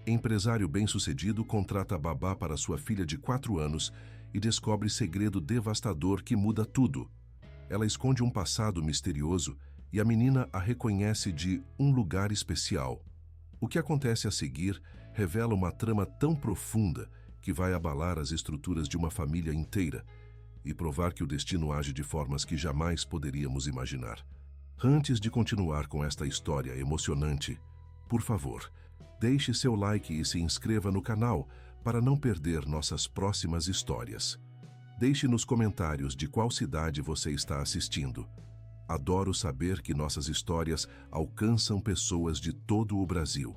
Empresário bem-sucedido contrata babá para sua filha de 4 anos e descobre segredo devastador que muda tudo. Ela esconde um passado misterioso e a menina a reconhece de um lugar especial. O que acontece a seguir revela uma trama tão profunda que vai abalar as estruturas de uma família inteira e provar que o destino age de formas que jamais poderíamos imaginar. Antes de continuar com esta história emocionante, por favor, deixe seu like e se inscreva no canal para não perder nossas próximas histórias. Deixe nos comentários de qual cidade você está assistindo. Adoro saber que nossas histórias alcançam pessoas de todo o Brasil.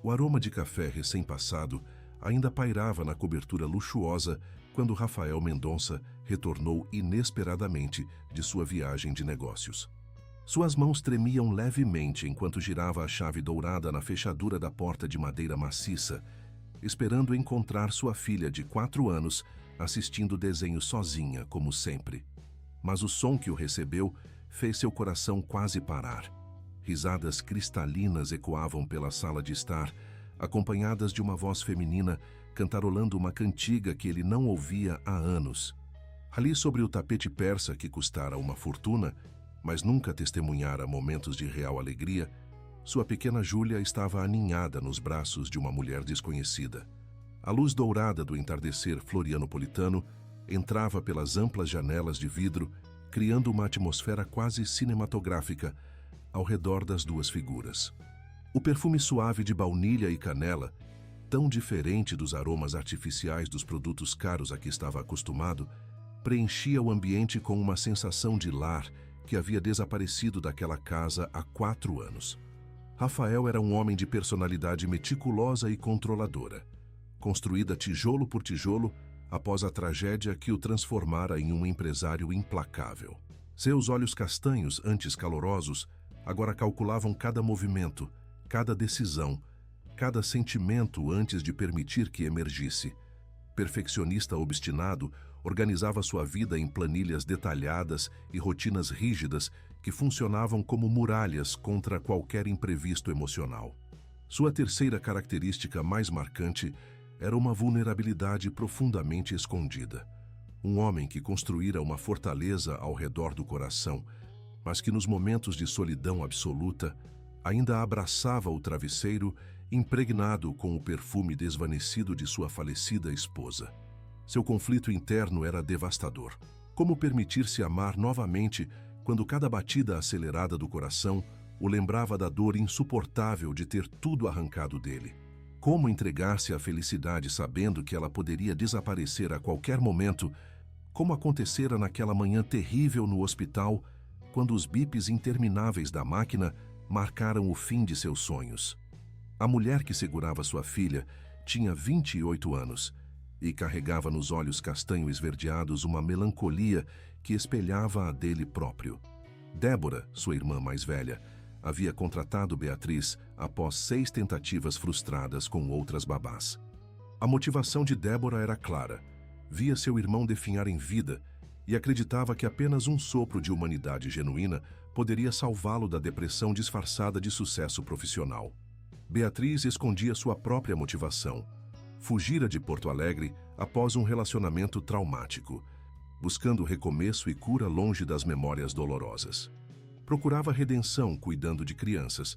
O aroma de café recém-passado ainda pairava na cobertura luxuosa quando Rafael Mendonça retornou inesperadamente de sua viagem de negócios. Suas mãos tremiam levemente enquanto girava a chave dourada na fechadura da porta de madeira maciça, esperando encontrar sua filha de 4 anos assistindo o desenho sozinha, como sempre. Mas o som que o recebeu fez seu coração quase parar. Risadas cristalinas ecoavam pela sala de estar, acompanhadas de uma voz feminina cantarolando uma cantiga que ele não ouvia há anos. Ali sobre o tapete persa que custara uma fortuna, mas nunca testemunhara momentos de real alegria, sua pequena Júlia estava aninhada nos braços de uma mulher desconhecida. A luz dourada do entardecer florianopolitano entrava pelas amplas janelas de vidro, criando uma atmosfera quase cinematográfica ao redor das duas figuras. O perfume suave de baunilha e canela, tão diferente dos aromas artificiais dos produtos caros a que estava acostumado, preenchia o ambiente com uma sensação de lar que havia desaparecido daquela casa há 4 anos. Rafael era um homem de personalidade meticulosa e controladora, construída tijolo por tijolo após a tragédia que o transformara em um empresário implacável. Seus olhos castanhos, antes calorosos, agora calculavam cada movimento, cada decisão, cada sentimento antes de permitir que emergisse. Perfeccionista obstinado, organizava sua vida em planilhas detalhadas e rotinas rígidas que funcionavam como muralhas contra qualquer imprevisto emocional. Sua terceira característica mais marcante era uma vulnerabilidade profundamente escondida. Um homem que construíra uma fortaleza ao redor do coração, mas que nos momentos de solidão absoluta ainda abraçava o travesseiro impregnado com o perfume desvanecido de sua falecida esposa. Seu conflito interno era devastador. Como permitir-se amar novamente quando cada batida acelerada do coração o lembrava da dor insuportável de ter tudo arrancado dele? Como entregar-se à felicidade sabendo que ela poderia desaparecer a qualquer momento, como acontecera naquela manhã terrível no hospital, quando os bips intermináveis da máquina marcaram o fim de seus sonhos? A mulher que segurava sua filha tinha 28 anos e carregava nos olhos castanho esverdeados uma melancolia que espelhava a dele próprio. Débora, sua irmã mais velha, havia contratado Beatriz após 6 tentativas frustradas com outras babás. A motivação de Débora era clara. Via seu irmão definhar em vida e acreditava que apenas um sopro de humanidade genuína poderia salvá-lo da depressão disfarçada de sucesso profissional. Beatriz escondia sua própria motivação. Fugira de Porto Alegre após um relacionamento traumático, buscando recomeço e cura longe das memórias dolorosas. Procurava redenção cuidando de crianças,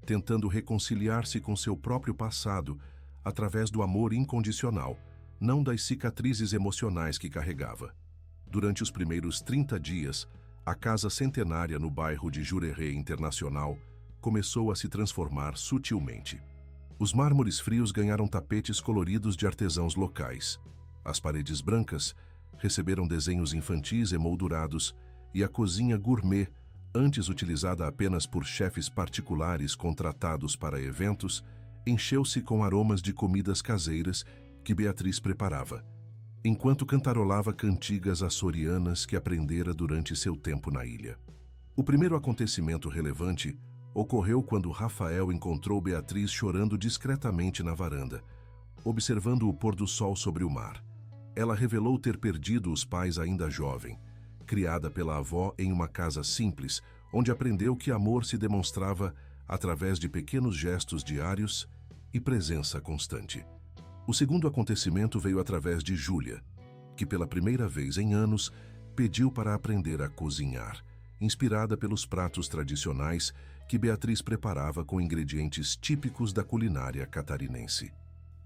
tentando reconciliar-se com seu próprio passado através do amor incondicional, não das cicatrizes emocionais que carregava. Durante os primeiros 30 dias, a casa centenária no bairro de Jurerê Internacional começou a se transformar sutilmente. Os mármores frios ganharam tapetes coloridos de artesãos locais. As paredes brancas receberam desenhos infantis emoldurados e a cozinha gourmet, antes utilizada apenas por chefes particulares contratados para eventos, encheu-se com aromas de comidas caseiras que Beatriz preparava, enquanto cantarolava cantigas açorianas que aprendera durante seu tempo na ilha. O primeiro acontecimento relevante ocorreu quando Rafael encontrou Beatriz chorando discretamente na varanda, observando o pôr do sol sobre o mar. Ela revelou ter perdido os pais ainda jovem, criada pela avó em uma casa simples, onde aprendeu que amor se demonstrava através de pequenos gestos diários e presença constante. O segundo acontecimento veio através de Júlia, que pela primeira vez em anos pediu para aprender a cozinhar, inspirada pelos pratos tradicionais que Beatriz preparava com ingredientes típicos da culinária catarinense.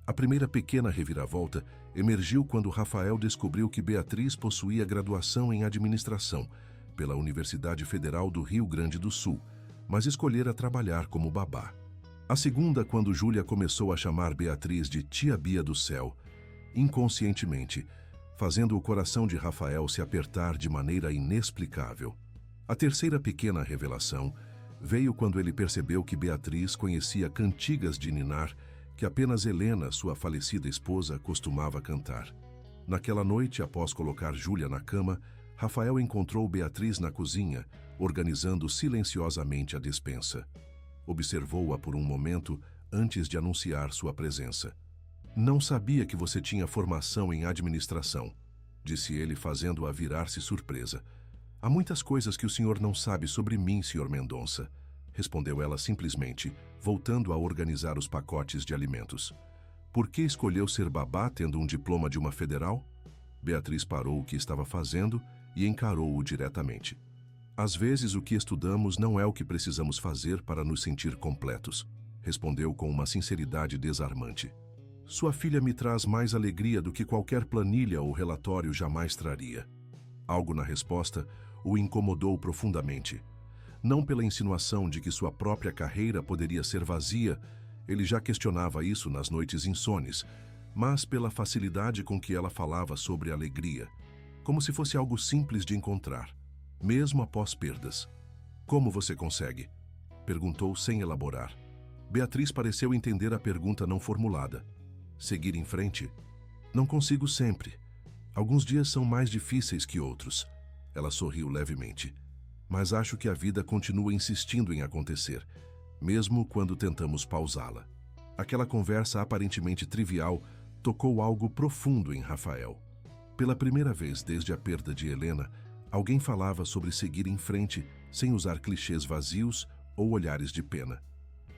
A primeira pequena reviravolta emergiu quando Rafael descobriu que Beatriz possuía graduação em administração pela Universidade Federal do Rio Grande do Sul, mas escolhera trabalhar como babá. A segunda, quando Júlia começou a chamar Beatriz de Tia Bia do Céu, inconscientemente, fazendo o coração de Rafael se apertar de maneira inexplicável. A terceira pequena revelação veio quando ele percebeu que Beatriz conhecia cantigas de ninar que apenas Helena, sua falecida esposa, costumava cantar. Naquela noite, após colocar Júlia na cama, Rafael encontrou Beatriz na cozinha, organizando silenciosamente a despensa. Observou-a por um momento antes de anunciar sua presença. "Não sabia que você tinha formação em administração", disse ele, fazendo-a virar-se surpresa. "Há muitas coisas que o senhor não sabe sobre mim, senhor Mendonça", respondeu ela simplesmente, voltando a organizar os pacotes de alimentos. "Por que escolheu ser babá tendo um diploma de uma federal?" Beatriz parou o que estava fazendo e encarou-o diretamente. "Às vezes o que estudamos não é o que precisamos fazer para nos sentir completos", respondeu com uma sinceridade desarmante. "Sua filha me traz mais alegria do que qualquer planilha ou relatório jamais traria." Algo na resposta o incomodou profundamente. Não pela insinuação de que sua própria carreira poderia ser vazia, ele já questionava isso nas noites insones, mas pela facilidade com que ela falava sobre alegria, como se fosse algo simples de encontrar, mesmo após perdas. "Como você consegue?", perguntou sem elaborar. Beatriz pareceu entender a pergunta não formulada. "Seguir em frente? Não consigo sempre. Alguns dias são mais difíceis que outros." Ela sorriu levemente. "Mas acho que a vida continua insistindo em acontecer, mesmo quando tentamos pausá-la." Aquela conversa aparentemente trivial tocou algo profundo em Rafael. Pela primeira vez desde a perda de Helena, alguém falava sobre seguir em frente sem usar clichês vazios ou olhares de pena.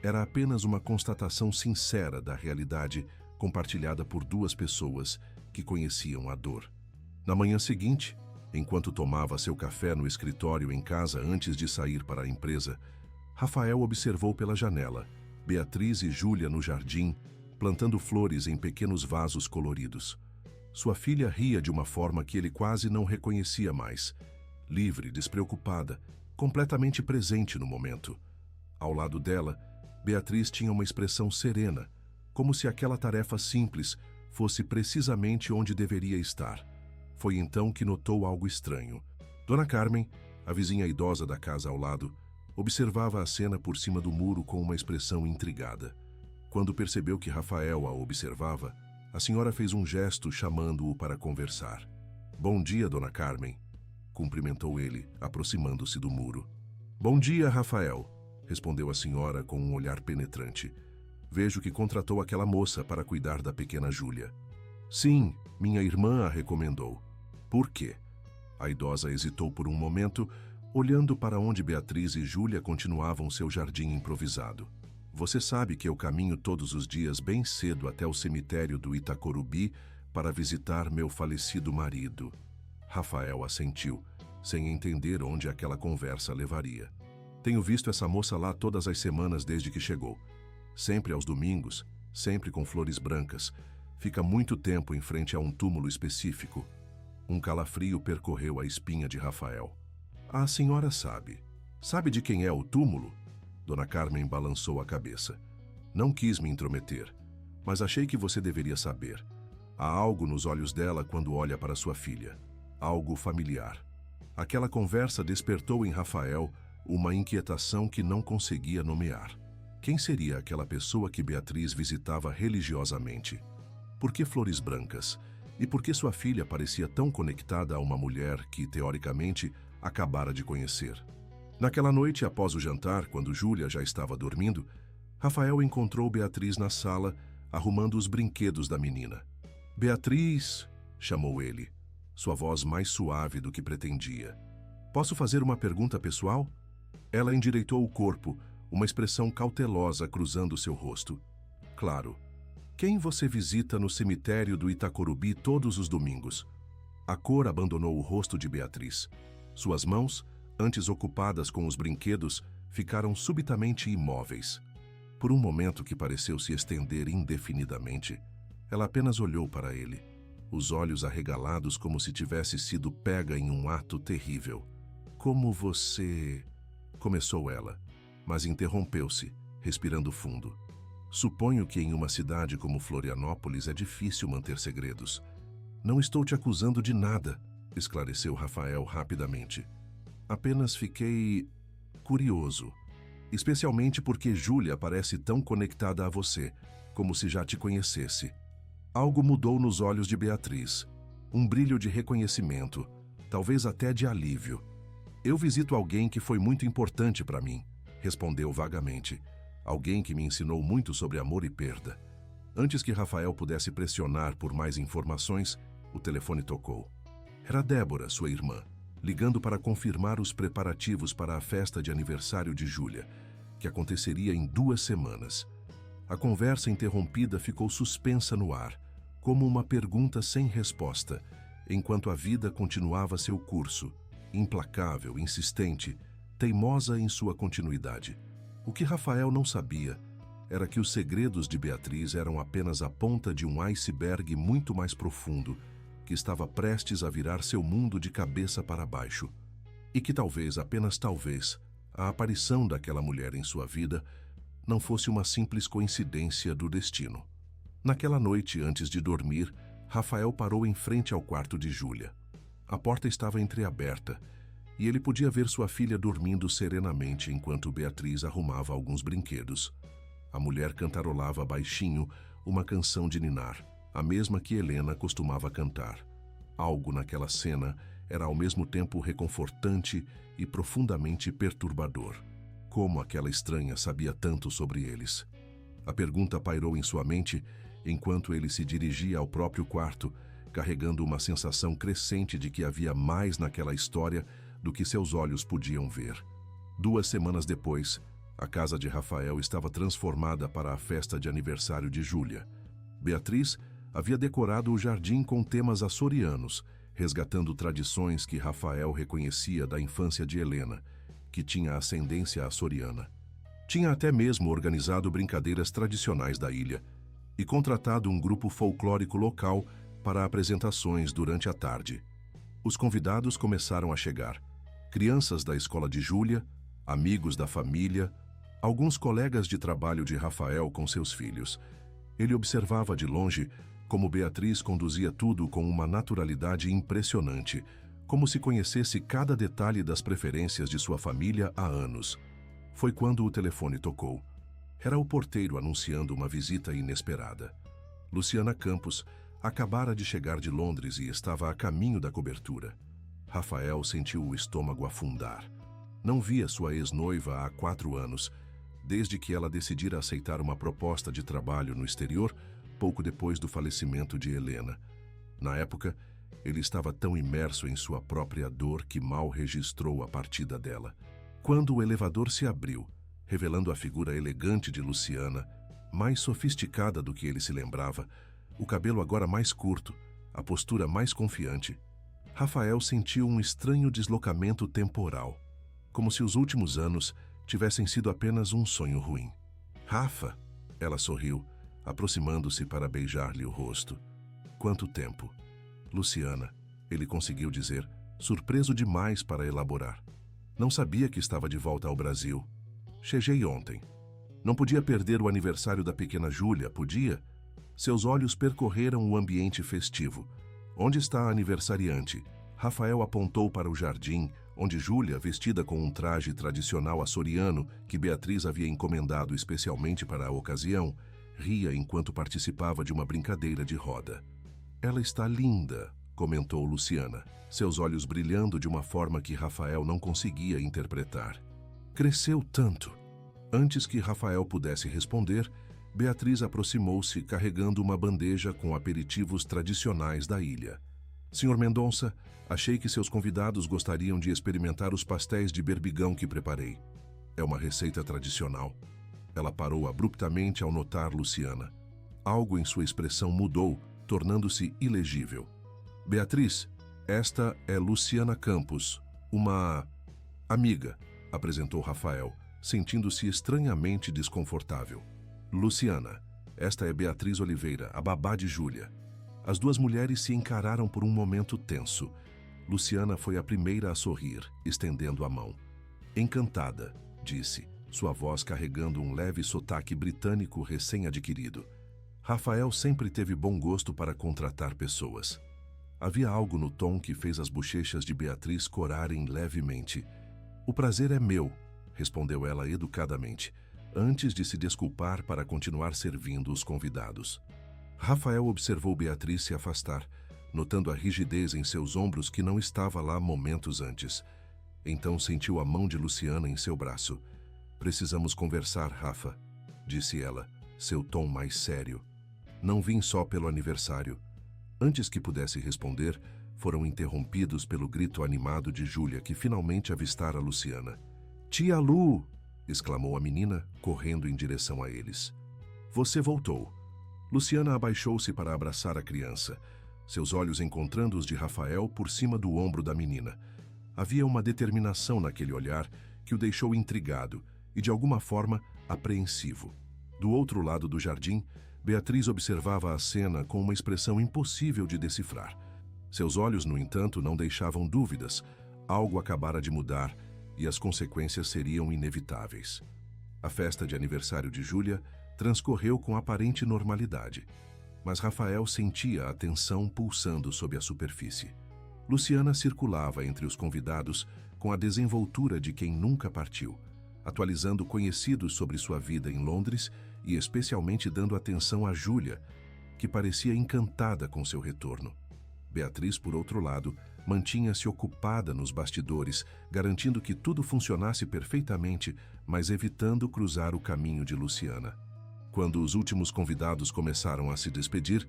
Era apenas uma constatação sincera da realidade compartilhada por duas pessoas que conheciam a dor. Na manhã seguinte, enquanto tomava seu café no escritório em casa antes de sair para a empresa, Rafael observou pela janela Beatriz e Júlia no jardim, plantando flores em pequenos vasos coloridos. Sua filha ria de uma forma que ele quase não reconhecia mais, livre, despreocupada, completamente presente no momento. Ao lado dela, Beatriz tinha uma expressão serena, como se aquela tarefa simples fosse precisamente onde deveria estar. Foi então que notou algo estranho. Dona Carmen, a vizinha idosa da casa ao lado, observava a cena por cima do muro com uma expressão intrigada. Quando percebeu que Rafael a observava, a senhora fez um gesto chamando-o para conversar. "Bom dia, Dona Carmen", cumprimentou ele, aproximando-se do muro. "Bom dia, Rafael", respondeu a senhora com um olhar penetrante. "Vejo que contratou aquela moça para cuidar da pequena Júlia." "Sim, minha irmã a recomendou." "Por quê?" A idosa hesitou por um momento, olhando para onde Beatriz e Júlia continuavam seu jardim improvisado. "Você sabe que eu caminho todos os dias bem cedo até o cemitério do Itacorubi para visitar meu falecido marido." Rafael assentiu, sem entender onde aquela conversa levaria. "Tenho visto essa moça lá todas as semanas desde que chegou. Sempre aos domingos, sempre com flores brancas. Fica muito tempo em frente a um túmulo específico." Um calafrio percorreu a espinha de Rafael. "A senhora sabe. Sabe de quem é o túmulo?" Dona Carmen balançou a cabeça. "Não quis me intrometer, mas achei que você deveria saber. Há algo nos olhos dela quando olha para sua filha. Algo familiar." Aquela conversa despertou em Rafael uma inquietação que não conseguia nomear. Quem seria aquela pessoa que Beatriz visitava religiosamente? Por que flores brancas? E por que sua filha parecia tão conectada a uma mulher que, teoricamente, acabara de conhecer? Naquela noite, após o jantar, quando Júlia já estava dormindo, Rafael encontrou Beatriz na sala, arrumando os brinquedos da menina. "Beatriz", chamou ele, sua voz mais suave do que pretendia. "Posso fazer uma pergunta pessoal?" Ela endireitou o corpo, uma expressão cautelosa cruzando seu rosto. Claro. Quem você visita no cemitério do Itacorubi todos os domingos? A cor abandonou o rosto de Beatriz. Suas mãos, antes ocupadas com os brinquedos, ficaram subitamente imóveis. Por um momento que pareceu se estender indefinidamente, ela apenas olhou para ele, os olhos arregalados como se tivesse sido pega em um ato terrível. Como você... Começou ela, mas interrompeu-se, respirando fundo. Suponho que em uma cidade como Florianópolis é difícil manter segredos. Não estou te acusando de nada, esclareceu Rafael rapidamente. Apenas fiquei curioso, especialmente porque Júlia parece tão conectada a você, como se já te conhecesse. Algo mudou nos olhos de Beatriz, um brilho de reconhecimento, talvez até de alívio. Eu visito alguém que foi muito importante para mim, respondeu vagamente. Alguém que me ensinou muito sobre amor e perda. Antes que Rafael pudesse pressionar por mais informações, o telefone tocou. Era Débora, sua irmã, ligando para confirmar os preparativos para a festa de aniversário de Júlia, que aconteceria em 2 semanas. A conversa interrompida ficou suspensa no ar, como uma pergunta sem resposta, enquanto a vida continuava seu curso, implacável, insistente, teimosa em sua continuidade. O que Rafael não sabia era que os segredos de Beatriz eram apenas a ponta de um iceberg muito mais profundo, que estava prestes a virar seu mundo de cabeça para baixo. E que talvez, apenas talvez, a aparição daquela mulher em sua vida não fosse uma simples coincidência do destino. Naquela noite, antes de dormir, Rafael parou em frente ao quarto de Júlia. A porta estava entreaberta, e ele podia ver sua filha dormindo serenamente enquanto Beatriz arrumava alguns brinquedos. A mulher cantarolava baixinho uma canção de ninar, a mesma que Helena costumava cantar. Algo naquela cena era ao mesmo tempo reconfortante e profundamente perturbador. Como aquela estranha sabia tanto sobre eles? A pergunta pairou em sua mente enquanto ele se dirigia ao próprio quarto, carregando uma sensação crescente de que havia mais naquela história do que seus olhos podiam ver. 2 semanas depois, a casa de Rafael estava transformada para a festa de aniversário de Júlia. Beatriz havia decorado o jardim com temas açorianos, resgatando tradições que Rafael reconhecia da infância de Helena, que tinha ascendência açoriana. Tinha até mesmo organizado brincadeiras tradicionais da ilha e contratado um grupo folclórico local para apresentações durante a tarde. Os convidados começaram a chegar. Crianças da escola de Júlia, amigos da família, alguns colegas de trabalho de Rafael com seus filhos. Ele observava de longe como Beatriz conduzia tudo com uma naturalidade impressionante, como se conhecesse cada detalhe das preferências de sua família há anos. Foi quando o telefone tocou. Era o porteiro anunciando uma visita inesperada. Luciana Campos acabara de chegar de Londres e estava a caminho da cobertura. Rafael sentiu o estômago afundar. Não via sua ex-noiva há 4 anos, desde que ela decidira aceitar uma proposta de trabalho no exterior, pouco depois do falecimento de Helena. Na época, ele estava tão imerso em sua própria dor que mal registrou a partida dela. Quando o elevador se abriu, revelando a figura elegante de Luciana, mais sofisticada do que ele se lembrava, o cabelo agora mais curto, a postura mais confiante, Rafael sentiu um estranho deslocamento temporal, como se os últimos anos tivessem sido apenas um sonho ruim. Rafa, ela sorriu, aproximando-se para beijar-lhe o rosto. Quanto tempo? Luciana, ele conseguiu dizer, surpreso demais para elaborar. Não sabia que estava de volta ao Brasil. Cheguei ontem. Não podia perder o aniversário da pequena Júlia, podia? Seus olhos percorreram o ambiente festivo. Onde está a aniversariante? Rafael apontou para o jardim, onde Júlia, vestida com um traje tradicional açoriano que Beatriz havia encomendado especialmente para a ocasião, ria enquanto participava de uma brincadeira de roda. Ela está linda, comentou Luciana, seus olhos brilhando de uma forma que Rafael não conseguia interpretar. Cresceu tanto. Antes que Rafael pudesse responder, Beatriz aproximou-se carregando uma bandeja com aperitivos tradicionais da ilha. Senhor Mendonça, achei que seus convidados gostariam de experimentar os pastéis de berbigão que preparei. É uma receita tradicional. Ela parou abruptamente ao notar Luciana. Algo em sua expressão mudou, tornando-se ilegível. Beatriz, esta é Luciana Campos, uma amiga, apresentou Rafael, sentindo-se estranhamente desconfortável. Luciana, esta é Beatriz Oliveira, a babá de Júlia. As duas mulheres se encararam por um momento tenso. Luciana foi a primeira a sorrir, estendendo a mão. Encantada, disse, sua voz carregando um leve sotaque britânico recém-adquirido. Rafael sempre teve bom gosto para contratar pessoas. Havia algo no tom que fez as bochechas de Beatriz corarem levemente. O prazer é meu, respondeu ela educadamente, antes de se desculpar para continuar servindo os convidados. Rafael observou Beatriz se afastar, notando a rigidez em seus ombros que não estava lá momentos antes. Então sentiu a mão de Luciana em seu braço. Precisamos conversar, Rafa, disse ela, seu tom mais sério. Não vim só pelo aniversário. Antes que pudesse responder, foram interrompidos pelo grito animado de Júlia, que finalmente avistara Luciana. Tia Lu! Exclamou a menina, correndo em direção a eles. Você voltou. Luciana abaixou-se para abraçar a criança, seus olhos encontrando os de Rafael por cima do ombro da menina. Havia uma determinação naquele olhar que o deixou intrigado e, de alguma forma, apreensivo. Do outro lado do jardim, Beatriz observava a cena com uma expressão impossível de decifrar. Seus olhos, no entanto, não deixavam dúvidas. Algo acabara de mudar e as consequências seriam inevitáveis. A festa de aniversário de Júlia transcorreu com aparente normalidade, mas Rafael sentia a tensão pulsando sob a superfície. Luciana circulava entre os convidados com a desenvoltura de quem nunca partiu, atualizando conhecidos sobre sua vida em Londres e especialmente dando atenção a Júlia, que parecia encantada com seu retorno. Beatriz, por outro lado, mantinha-se ocupada nos bastidores, garantindo que tudo funcionasse perfeitamente, mas evitando cruzar o caminho de Luciana. Quando os últimos convidados começaram a se despedir,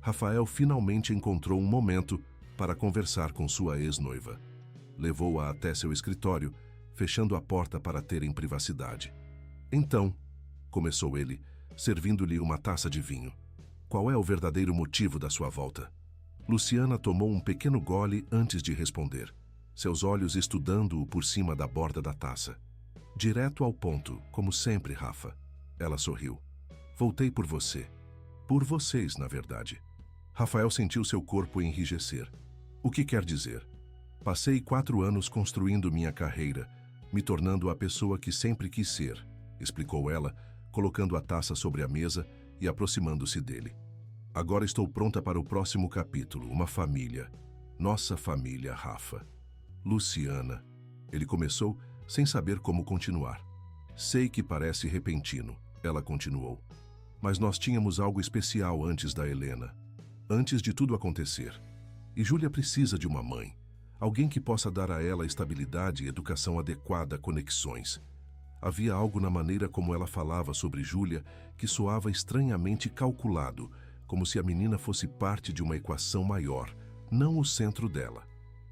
Rafael finalmente encontrou um momento para conversar com sua ex-noiva. Levou-a até seu escritório, fechando a porta para terem privacidade. Então, começou ele, servindo-lhe uma taça de vinho. Qual é o verdadeiro motivo da sua volta? Luciana tomou um pequeno gole antes de responder, seus olhos estudando-o por cima da borda da taça. Direto ao ponto, como sempre, Rafa. Ela sorriu. Voltei por você. Por vocês, na verdade. Rafael sentiu seu corpo enrijecer. O que quer dizer? Passei 4 anos construindo minha carreira, me tornando a pessoa que sempre quis ser, explicou ela, colocando a taça sobre a mesa e aproximando-se dele. Agora estou pronta para o próximo capítulo, uma família. Nossa família, Rafa. Luciana. Ele começou, sem saber como continuar. Sei que parece repentino, ela continuou. Mas nós tínhamos algo especial antes da Helena. Antes de tudo acontecer. E Júlia precisa de uma mãe. Alguém que possa dar a ela estabilidade e educação adequada, conexões. Havia algo na maneira como ela falava sobre Júlia que soava estranhamente calculado, como se a menina fosse parte de uma equação maior, não o centro dela.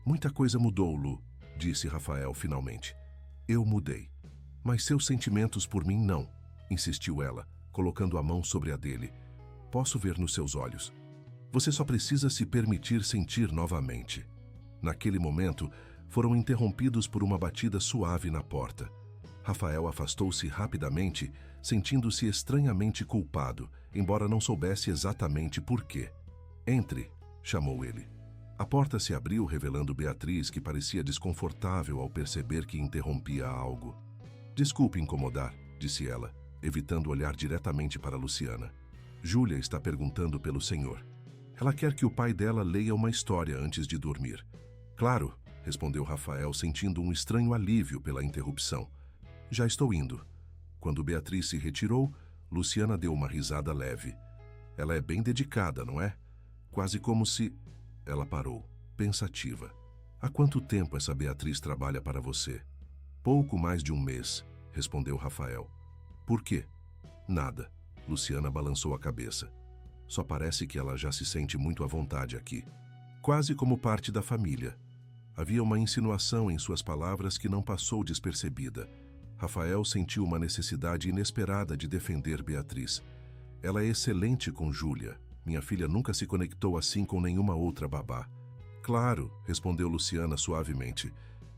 Muita coisa mudou, Lu, disse Rafael finalmente. Eu mudei. Mas seus sentimentos por mim não, insistiu ela, colocando a mão sobre a dele. Posso ver nos seus olhos. Você só precisa se permitir sentir novamente. Naquele momento, foram interrompidos por uma batida suave na porta. Rafael afastou-se rapidamente, sentindo-se estranhamente culpado, embora não soubesse exatamente por quê. Entre, chamou ele. A porta se abriu, revelando Beatriz, que parecia desconfortável ao perceber que interrompia algo. Desculpe incomodar, disse ela, evitando olhar diretamente para Luciana. Júlia está perguntando pelo senhor. Ela quer que o pai dela leia uma história antes de dormir. Claro, respondeu Rafael, sentindo um estranho alívio pela interrupção. Já estou indo. Quando Beatriz se retirou, Luciana deu uma risada leve. Ela é bem dedicada, não é? Quase como se... Ela parou, pensativa. Há quanto tempo essa Beatriz trabalha para você? Pouco mais de 1 mês, respondeu Rafael. Por quê? Nada. Luciana balançou a cabeça. Só parece que ela já se sente muito à vontade aqui. Quase como parte da família. Havia uma insinuação em suas palavras que não passou despercebida. Rafael sentiu uma necessidade inesperada de defender Beatriz. Ela é excelente com Júlia. Minha filha nunca se conectou assim com nenhuma outra babá. Claro, respondeu Luciana suavemente.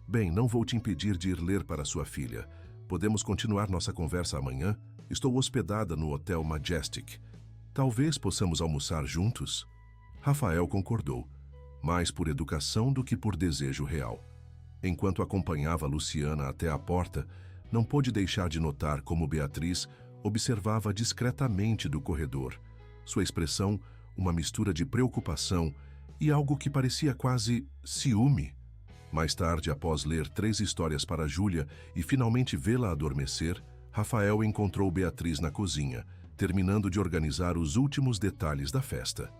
Bem, não vou te impedir de ir ler para sua filha. Podemos continuar nossa conversa amanhã? Estou hospedada no Hotel Majestic. Talvez possamos almoçar juntos? Rafael concordou, mais por educação do que por desejo real. Enquanto acompanhava Luciana até a porta, não pôde deixar de notar como Beatriz observava discretamente do corredor. Sua expressão, uma mistura de preocupação e algo que parecia quase ciúme. Mais tarde, após ler 3 histórias para Júlia e finalmente vê-la adormecer, Rafael encontrou Beatriz na cozinha, terminando de organizar os últimos detalhes da festa.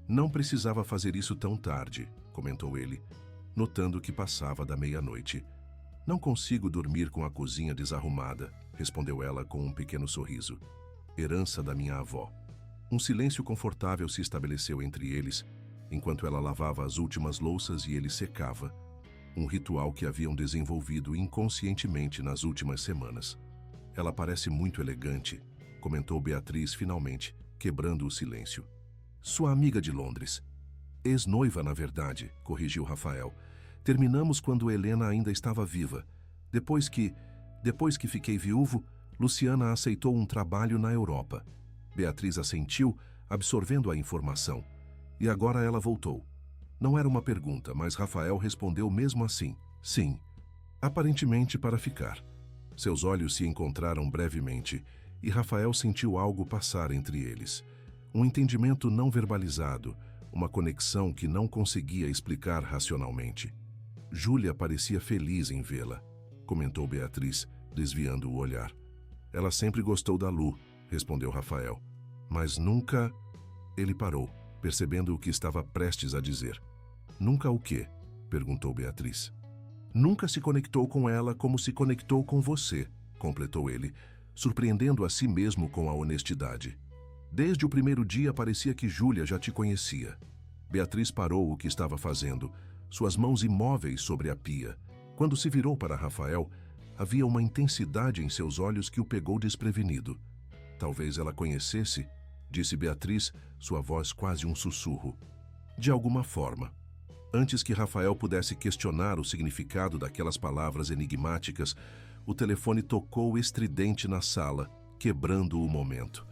Não precisava fazer isso tão tarde, comentou ele, notando que passava da meia-noite. Não consigo dormir com a cozinha desarrumada, respondeu ela com um pequeno sorriso. Herança da minha avó. Um silêncio confortável se estabeleceu entre eles, enquanto ela lavava as últimas louças e ele secava. Um ritual que haviam desenvolvido inconscientemente nas últimas semanas. Ela parece muito elegante, comentou Beatriz finalmente, quebrando o silêncio. Sua amiga de Londres. Ex-noiva, na verdade, corrigiu Rafael. Terminamos quando Helena ainda estava viva. Depois que fiquei viúvo, Luciana aceitou um trabalho na Europa. Beatriz assentiu, absorvendo a informação. E agora ela voltou. Não era uma pergunta, mas Rafael respondeu mesmo assim. Sim, aparentemente para ficar. Seus olhos se encontraram brevemente, e Rafael sentiu algo passar entre eles. Um entendimento não verbalizado, uma conexão que não conseguia explicar racionalmente. Júlia parecia feliz em vê-la, comentou Beatriz, desviando o olhar. Ela sempre gostou da Lu, respondeu Rafael. Mas nunca... Ele parou, percebendo o que estava prestes a dizer. Nunca o quê? Perguntou Beatriz. Nunca se conectou com ela como se conectou com você, completou ele, surpreendendo a si mesmo com a honestidade. Desde o primeiro dia parecia que Júlia já te conhecia. Beatriz parou o que estava fazendo, suas mãos imóveis sobre a pia. Quando se virou para Rafael, havia uma intensidade em seus olhos que o pegou desprevenido. Talvez ela conhecesse, disse Beatriz, sua voz quase um sussurro. De alguma forma. Antes que Rafael pudesse questionar o significado daquelas palavras enigmáticas, o telefone tocou estridente na sala, quebrando o momento.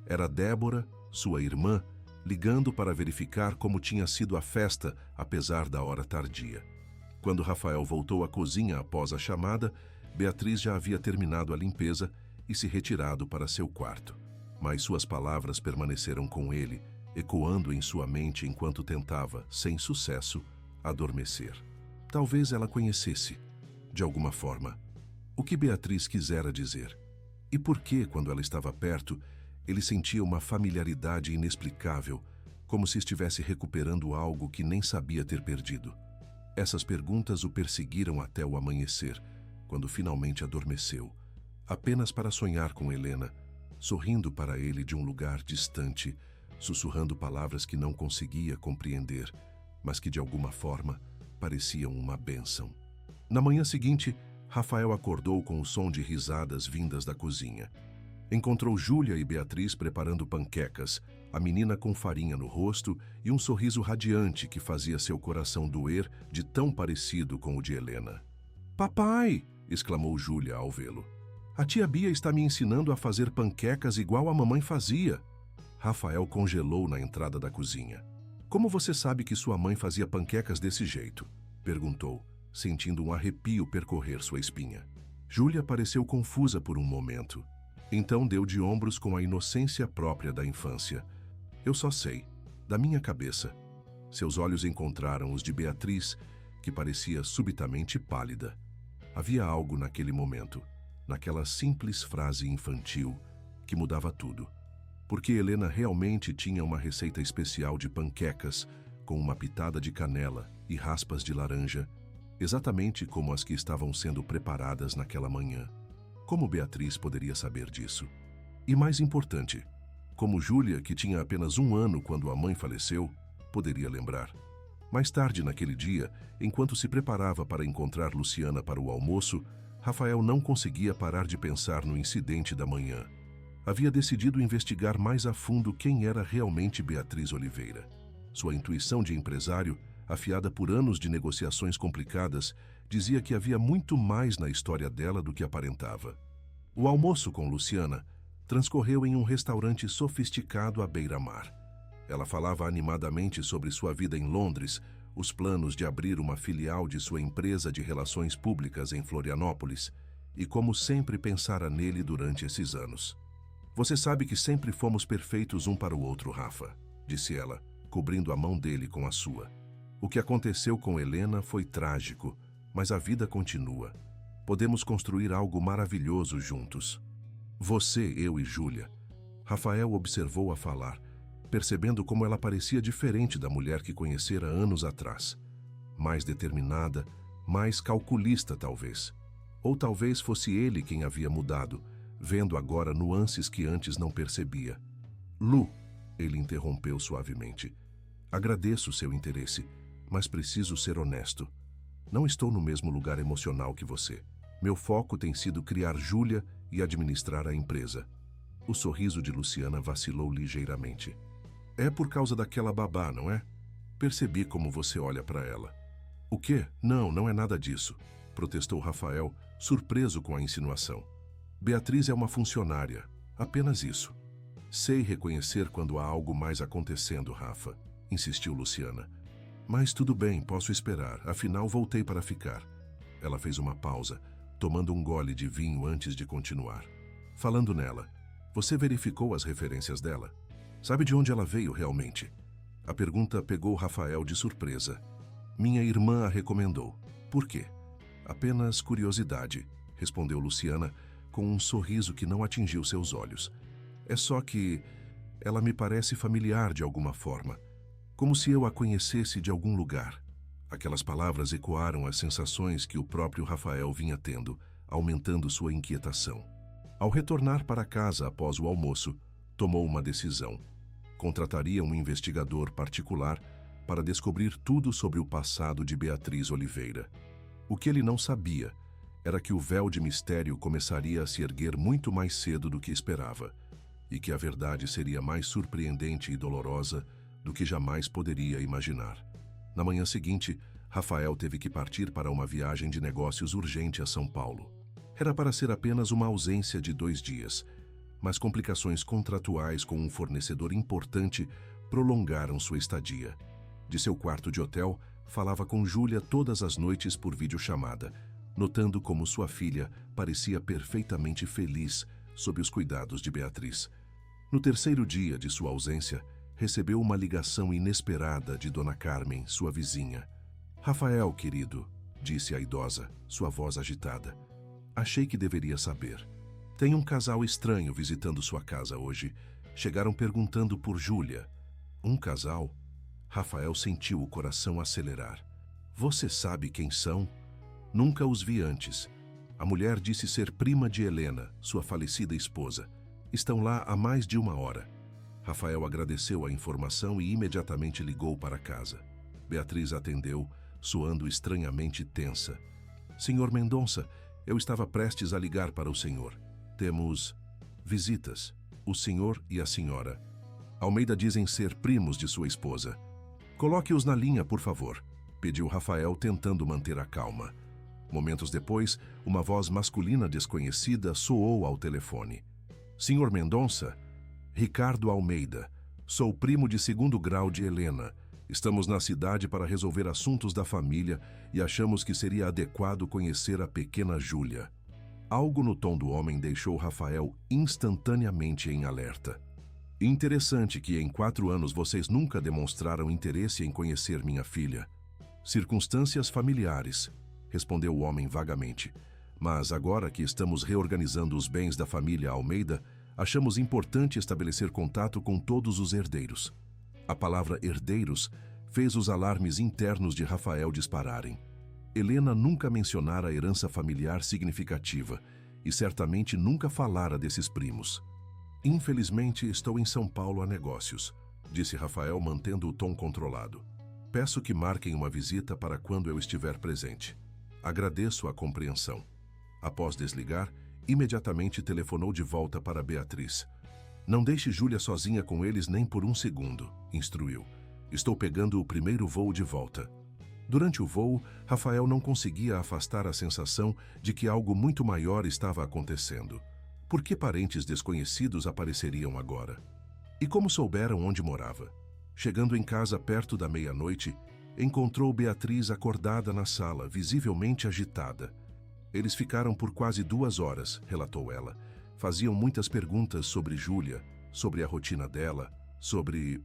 Era Débora, sua irmã, ligando para verificar como tinha sido a festa, apesar da hora tardia. Quando Rafael voltou à cozinha após a chamada, Beatriz já havia terminado a limpeza e se retirado para seu quarto. Mas suas palavras permaneceram com ele, ecoando em sua mente enquanto tentava, sem sucesso, adormecer. Talvez ela conhecesse, de alguma forma, o que Beatriz quisera dizer. E por que, quando ela estava perto, ele sentia uma familiaridade inexplicável, como se estivesse recuperando algo que nem sabia ter perdido. Essas perguntas o perseguiram até o amanhecer, quando finalmente adormeceu, apenas para sonhar com Helena, sorrindo para ele de um lugar distante, sussurrando palavras que não conseguia compreender, mas que de alguma forma pareciam uma bênção. Na manhã seguinte, Rafael acordou com o som de risadas vindas da cozinha. Encontrou Júlia e Beatriz preparando panquecas, a menina com farinha no rosto e um sorriso radiante que fazia seu coração doer de tão parecido com o de Helena. "Papai!" exclamou Júlia ao vê-lo. "A tia Bia está me ensinando a fazer panquecas igual a mamãe fazia." Rafael congelou na entrada da cozinha. "Como você sabe que sua mãe fazia panquecas desse jeito?" perguntou, sentindo um arrepio percorrer sua espinha. Júlia pareceu confusa por um momento. Então deu de ombros com a inocência própria da infância. "Eu só sei, da minha cabeça." Seus olhos encontraram os de Beatriz, que parecia subitamente pálida. Havia algo naquele momento, naquela simples frase infantil, que mudava tudo. Porque Helena realmente tinha uma receita especial de panquecas, com uma pitada de canela e raspas de laranja, exatamente como as que estavam sendo preparadas naquela manhã. Como Beatriz poderia saber disso? E mais importante, como Júlia, que tinha apenas 1 ano quando a mãe faleceu, poderia lembrar? Mais tarde naquele dia, enquanto se preparava para encontrar Luciana para o almoço, Rafael não conseguia parar de pensar no incidente da manhã. Havia decidido investigar mais a fundo quem era realmente Beatriz Oliveira. Sua intuição de empresário, afiada por anos de negociações complicadas, dizia que havia muito mais na história dela do que aparentava. O almoço com Luciana transcorreu em um restaurante sofisticado à beira-mar. Ela falava animadamente sobre sua vida em Londres, os planos de abrir uma filial de sua empresa de relações públicas em Florianópolis e como sempre pensara nele durante esses anos. "Você sabe que sempre fomos perfeitos um para o outro, Rafa", disse ela, cobrindo a mão dele com a sua. "O que aconteceu com Helena foi trágico, mas a vida continua. Podemos construir algo maravilhoso juntos. Você, eu e Júlia." Rafael observou-a falar, percebendo como ela parecia diferente da mulher que conhecera anos atrás. Mais determinada, mais calculista talvez. Ou talvez fosse ele quem havia mudado, vendo agora nuances que antes não percebia. "Lu", ele interrompeu suavemente, "agradeço seu interesse, mas preciso ser honesto. Não estou no mesmo lugar emocional que você. Meu foco tem sido criar Júlia e administrar a empresa." O sorriso de Luciana vacilou ligeiramente. "É por causa daquela babá, não é? Percebi como você olha para ela." "O quê? Não, não é nada disso", protestou Rafael, surpreso com a insinuação. "Beatriz é uma funcionária, apenas isso." "Sei reconhecer quando há algo mais acontecendo, Rafa", insistiu Luciana. "Mas tudo bem, posso esperar, afinal voltei para ficar." Ela fez uma pausa, tomando um gole de vinho antes de continuar. "Falando nela, você verificou as referências dela? Sabe de onde ela veio realmente?" A pergunta pegou Rafael de surpresa. "Minha irmã a recomendou." "Por quê?" "Apenas curiosidade", respondeu Luciana, com um sorriso que não atingiu seus olhos. "É só que ela me parece familiar de alguma forma, como se eu a conhecesse de algum lugar." Aquelas palavras ecoaram as sensações que o próprio Rafael vinha tendo, aumentando sua inquietação. Ao retornar para casa após o almoço, tomou uma decisão. Contrataria um investigador particular para descobrir tudo sobre o passado de Beatriz Oliveira. O que ele não sabia era que o véu de mistério começaria a se erguer muito mais cedo do que esperava, e que a verdade seria mais surpreendente e dolorosa do que jamais poderia imaginar. Na manhã seguinte, Rafael teve que partir para uma viagem de negócios urgente a São Paulo. Era para ser apenas uma ausência de 2 dias, mas complicações contratuais com um fornecedor importante prolongaram sua estadia. De seu quarto de hotel, falava com Júlia todas as noites por videochamada, notando como sua filha parecia perfeitamente feliz sob os cuidados de Beatriz. No terceiro dia de sua ausência, recebeu uma ligação inesperada de Dona Carmen, sua vizinha. "Rafael, querido", disse a idosa, sua voz agitada. "Achei que deveria saber. Tem um casal estranho visitando sua casa hoje. Chegaram perguntando por Júlia." "Um casal?" Rafael sentiu o coração acelerar. "Você sabe quem são?" "Nunca os vi antes. A mulher disse ser prima de Helena, sua falecida esposa. Estão lá há mais de 1 hora." Rafael agradeceu a informação e imediatamente ligou para casa. Beatriz atendeu, soando estranhamente tensa. "Senhor Mendonça, eu estava prestes a ligar para o senhor. Temos visitas, o senhor e a senhora. Almeida dizem ser primos de sua esposa." "Coloque-os na linha, por favor", pediu Rafael, tentando manter a calma. Momentos depois, uma voz masculina desconhecida soou ao telefone. "Senhor Mendonça? Ricardo Almeida. Sou primo de 2º grau de Helena. Estamos na cidade para resolver assuntos da família e achamos que seria adequado conhecer a pequena Júlia." Algo no tom do homem deixou Rafael instantaneamente em alerta. "Interessante que em 4 anos vocês nunca demonstraram interesse em conhecer minha filha." "Circunstâncias familiares", respondeu o homem vagamente. "Mas agora que estamos reorganizando os bens da família Almeida, achamos importante estabelecer contato com todos os herdeiros." A palavra herdeiros fez os alarmes internos de Rafael dispararem. Helena nunca mencionara herança familiar significativa e certamente nunca falara desses primos. "Infelizmente, estou em São Paulo a negócios", disse Rafael, mantendo o tom controlado. "Peço que marquem uma visita para quando eu estiver presente. Agradeço a compreensão." Após desligar, imediatamente telefonou de volta para Beatriz. Não deixe Júlia sozinha com eles nem por um segundo, instruiu. Estou pegando o primeiro voo de volta. Durante o voo, Rafael não conseguia afastar a sensação de que algo muito maior estava acontecendo. Por que parentes desconhecidos apareceriam agora? E como souberam onde morava? Chegando em casa perto da meia-noite, encontrou Beatriz acordada na sala, visivelmente agitada. Eles ficaram por quase 2 horas, relatou ela. Faziam muitas perguntas sobre Júlia, sobre a rotina dela, sobre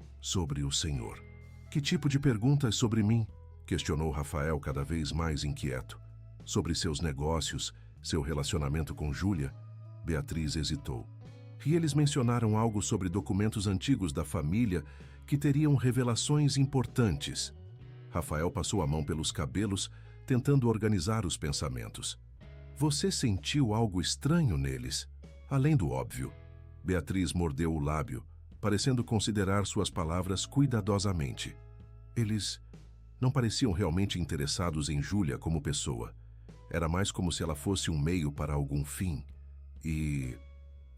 o Senhor. Que tipo de perguntas sobre mim? Questionou Rafael cada vez mais inquieto. Sobre seus negócios, seu relacionamento com Júlia? Beatriz hesitou. E eles mencionaram algo sobre documentos antigos da família que teriam revelações importantes. Rafael passou a mão pelos cabelos, tentando organizar os pensamentos. Você sentiu algo estranho neles? Além do óbvio. Beatriz mordeu o lábio, parecendo considerar suas palavras cuidadosamente. Eles não pareciam realmente interessados em Júlia como pessoa. Era mais como se ela fosse um meio para algum fim. E...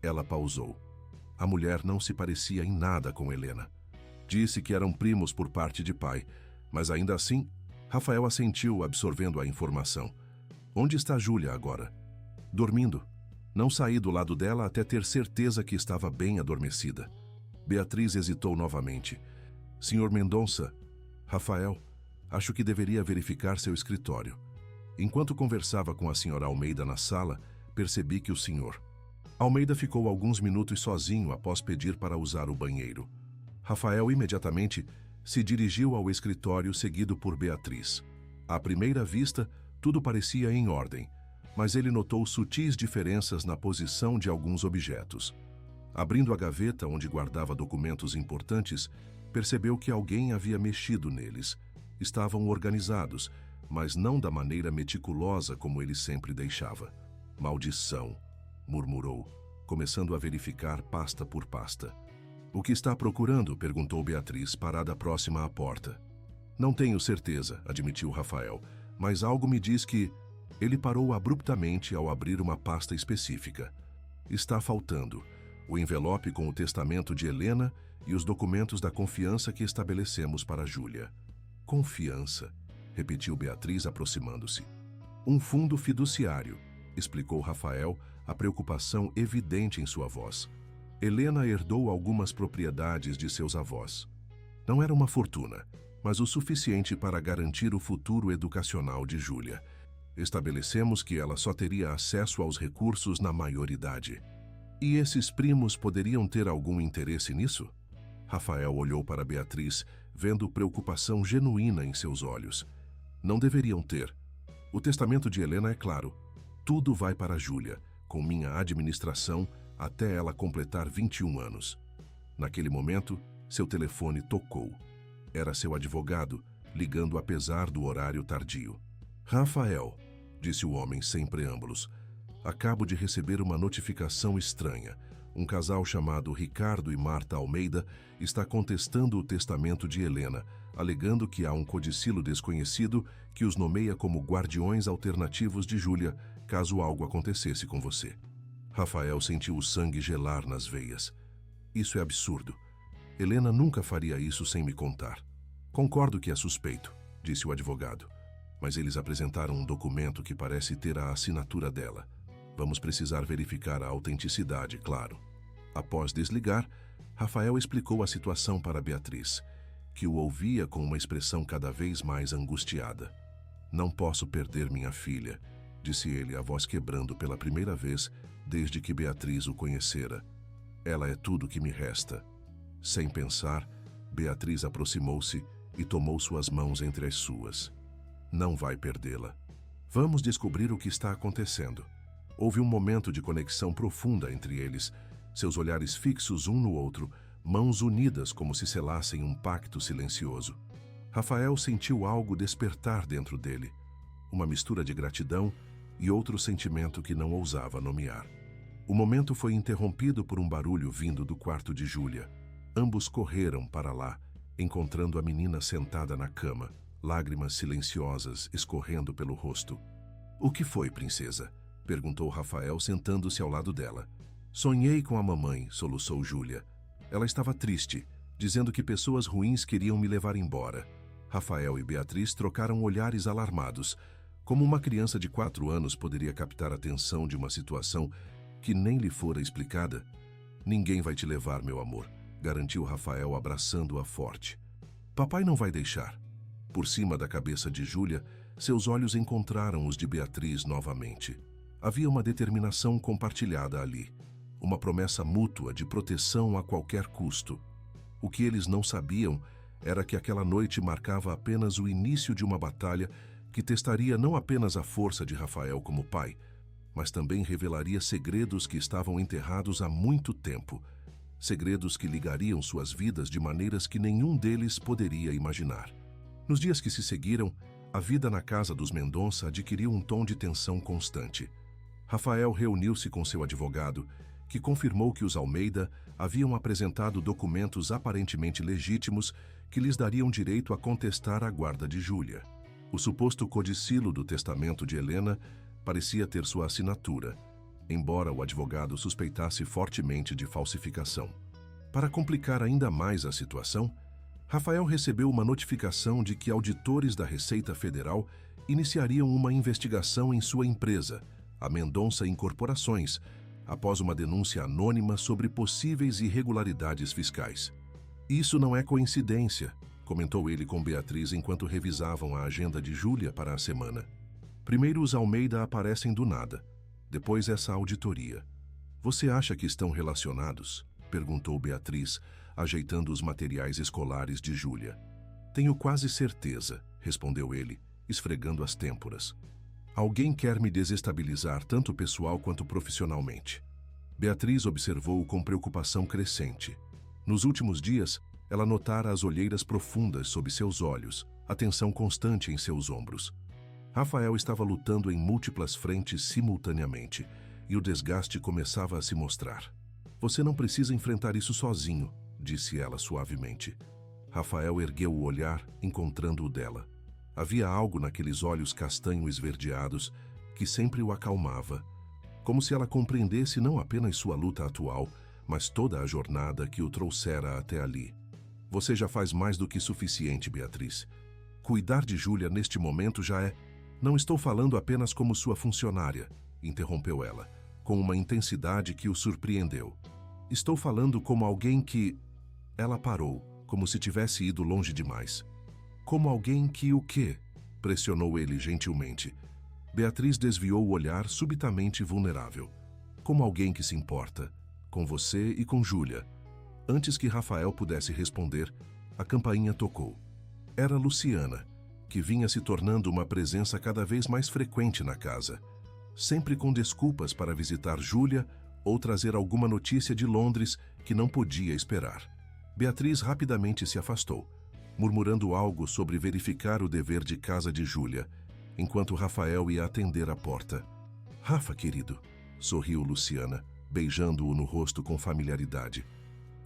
Ela pausou. A mulher não se parecia em nada com Helena. Disse que eram primos por parte de pai, mas ainda assim, Rafael assentiu, absorvendo a informação. Onde está Júlia agora? Dormindo. Não saí do lado dela até ter certeza que estava bem adormecida. Beatriz hesitou novamente. Senhor Mendonça, Rafael, acho que deveria verificar seu escritório. Enquanto conversava com a senhora Almeida na sala, percebi que o senhor... Almeida ficou alguns minutos sozinho após pedir para usar o banheiro. Rafael imediatamente se dirigiu ao escritório seguido por Beatriz. À primeira vista, tudo parecia em ordem, mas ele notou sutis diferenças na posição de alguns objetos. Abrindo a gaveta onde guardava documentos importantes, percebeu que alguém havia mexido neles. Estavam organizados, mas não da maneira meticulosa como ele sempre deixava. Maldição, murmurou, começando a verificar pasta por pasta. O que está procurando? Perguntou Beatriz, parada próxima à porta. Não tenho certeza, admitiu Rafael, mas algo me diz que... Ele parou abruptamente ao abrir uma pasta específica. Está faltando o envelope com o testamento de Helena e os documentos da confiança que estabelecemos para Júlia. Confiança, repetiu Beatriz aproximando-se. Um fundo fiduciário, explicou Rafael, a preocupação evidente em sua voz. Helena herdou algumas propriedades de seus avós. Não era uma fortuna, mas o suficiente para garantir o futuro educacional de Júlia. Estabelecemos que ela só teria acesso aos recursos na maioridade. E esses primos poderiam ter algum interesse nisso? Rafael olhou para Beatriz, vendo preocupação genuína em seus olhos. Não deveriam ter. O testamento de Helena é claro. Tudo vai para Júlia, com minha administração, até ela completar 21 anos. Naquele momento, seu telefone tocou. Era seu advogado, ligando apesar do horário tardio. Rafael, disse o homem sem preâmbulos, acabo de receber uma notificação estranha. Um casal chamado Ricardo e Marta Almeida está contestando o testamento de Helena, alegando que há um codicilo desconhecido que os nomeia como guardiões alternativos de Júlia, caso algo acontecesse com você. Rafael sentiu o sangue gelar nas veias. Isso é absurdo. Helena nunca faria isso sem me contar. Concordo que é suspeito, disse o advogado. Mas eles apresentaram um documento que parece ter a assinatura dela. Vamos precisar verificar a autenticidade, claro. Após desligar, Rafael explicou a situação para Beatriz, que o ouvia com uma expressão cada vez mais angustiada. Não posso perder minha filha, disse ele, a voz quebrando pela primeira vez desde que Beatriz o conhecera. Ela é tudo que me resta. Sem pensar, Beatriz aproximou-se e tomou suas mãos entre as suas. Não vai perdê-la. Vamos descobrir o que está acontecendo. Houve um momento de conexão profunda entre eles, seus olhares fixos um no outro, mãos unidas como se selassem um pacto silencioso. Rafael sentiu algo despertar dentro dele, uma mistura de gratidão e outro sentimento que não ousava nomear. O momento foi interrompido por um barulho vindo do quarto de Júlia. Ambos correram para lá, encontrando a menina sentada na cama, lágrimas silenciosas escorrendo pelo rosto. — O que foi, princesa? — Perguntou Rafael, sentando-se ao lado dela. Sonhei com a mamãe, soluçou Júlia. Ela estava triste, dizendo que pessoas ruins queriam me levar embora. Rafael e Beatriz trocaram olhares alarmados. Como uma criança de 4 anos poderia captar a tensão de uma situação que nem lhe fora explicada? Ninguém vai te levar, meu amor, garantiu Rafael, abraçando-a forte. Papai não vai deixar. Por cima da cabeça de Júlia, seus olhos encontraram os de Beatriz novamente. Havia uma determinação compartilhada ali, uma promessa mútua de proteção a qualquer custo. O que eles não sabiam era que aquela noite marcava apenas o início de uma batalha que testaria não apenas a força de Rafael como pai, mas também revelaria segredos que estavam enterrados há muito tempo, segredos que ligariam suas vidas de maneiras que nenhum deles poderia imaginar. Nos dias que se seguiram, a vida na casa dos Mendonça adquiriu um tom de tensão constante. Rafael reuniu-se com seu advogado, que confirmou que os Almeida haviam apresentado documentos aparentemente legítimos que lhes dariam direito a contestar a guarda de Júlia. O suposto codicilo do testamento de Helena parecia ter sua assinatura, embora o advogado suspeitasse fortemente de falsificação. Para complicar ainda mais a situação, Rafael recebeu uma notificação de que auditores da Receita Federal iniciariam uma investigação em sua empresa, a Mendonça Incorporações, após uma denúncia anônima sobre possíveis irregularidades fiscais. Isso não é coincidência, comentou ele com Beatriz enquanto revisavam a agenda de Júlia para a semana. Primeiro os Almeida aparecem do nada, depois essa auditoria. Você acha que estão relacionados? Perguntou Beatriz, ajeitando os materiais escolares de Júlia. Tenho quase certeza, respondeu ele, esfregando as têmporas. Alguém quer me desestabilizar tanto pessoal quanto profissionalmente. Beatriz observou com preocupação crescente. Nos últimos dias, ela notara as olheiras profundas sob seus olhos, a tensão constante em seus ombros. Rafael estava lutando em múltiplas frentes simultaneamente, e o desgaste começava a se mostrar. Você não precisa enfrentar isso sozinho, disse ela suavemente. Rafael ergueu o olhar, encontrando o dela. Havia algo naqueles olhos castanho esverdeados que sempre o acalmava, como se ela compreendesse não apenas sua luta atual, mas toda a jornada que o trouxera até ali. Você já faz mais do que suficiente, Beatriz. Cuidar de Júlia neste momento já é... Não estou falando apenas como sua funcionária, interrompeu ela, com uma intensidade que o surpreendeu. Estou falando como alguém que... Ela parou, como se tivesse ido longe demais. Como alguém que o quê? Pressionou ele gentilmente. Beatriz desviou o olhar subitamente vulnerável. Como alguém que se importa, com você e com Júlia. Antes que Rafael pudesse responder, a campainha tocou. Era Luciana, que vinha se tornando uma presença cada vez mais frequente na casa, sempre com desculpas para visitar Júlia ou trazer alguma notícia de Londres que não podia esperar. Beatriz rapidamente se afastou, murmurando algo sobre verificar o dever de casa de Júlia, enquanto Rafael ia atender a porta. Rafa, querido, sorriu Luciana, beijando-o no rosto com familiaridade.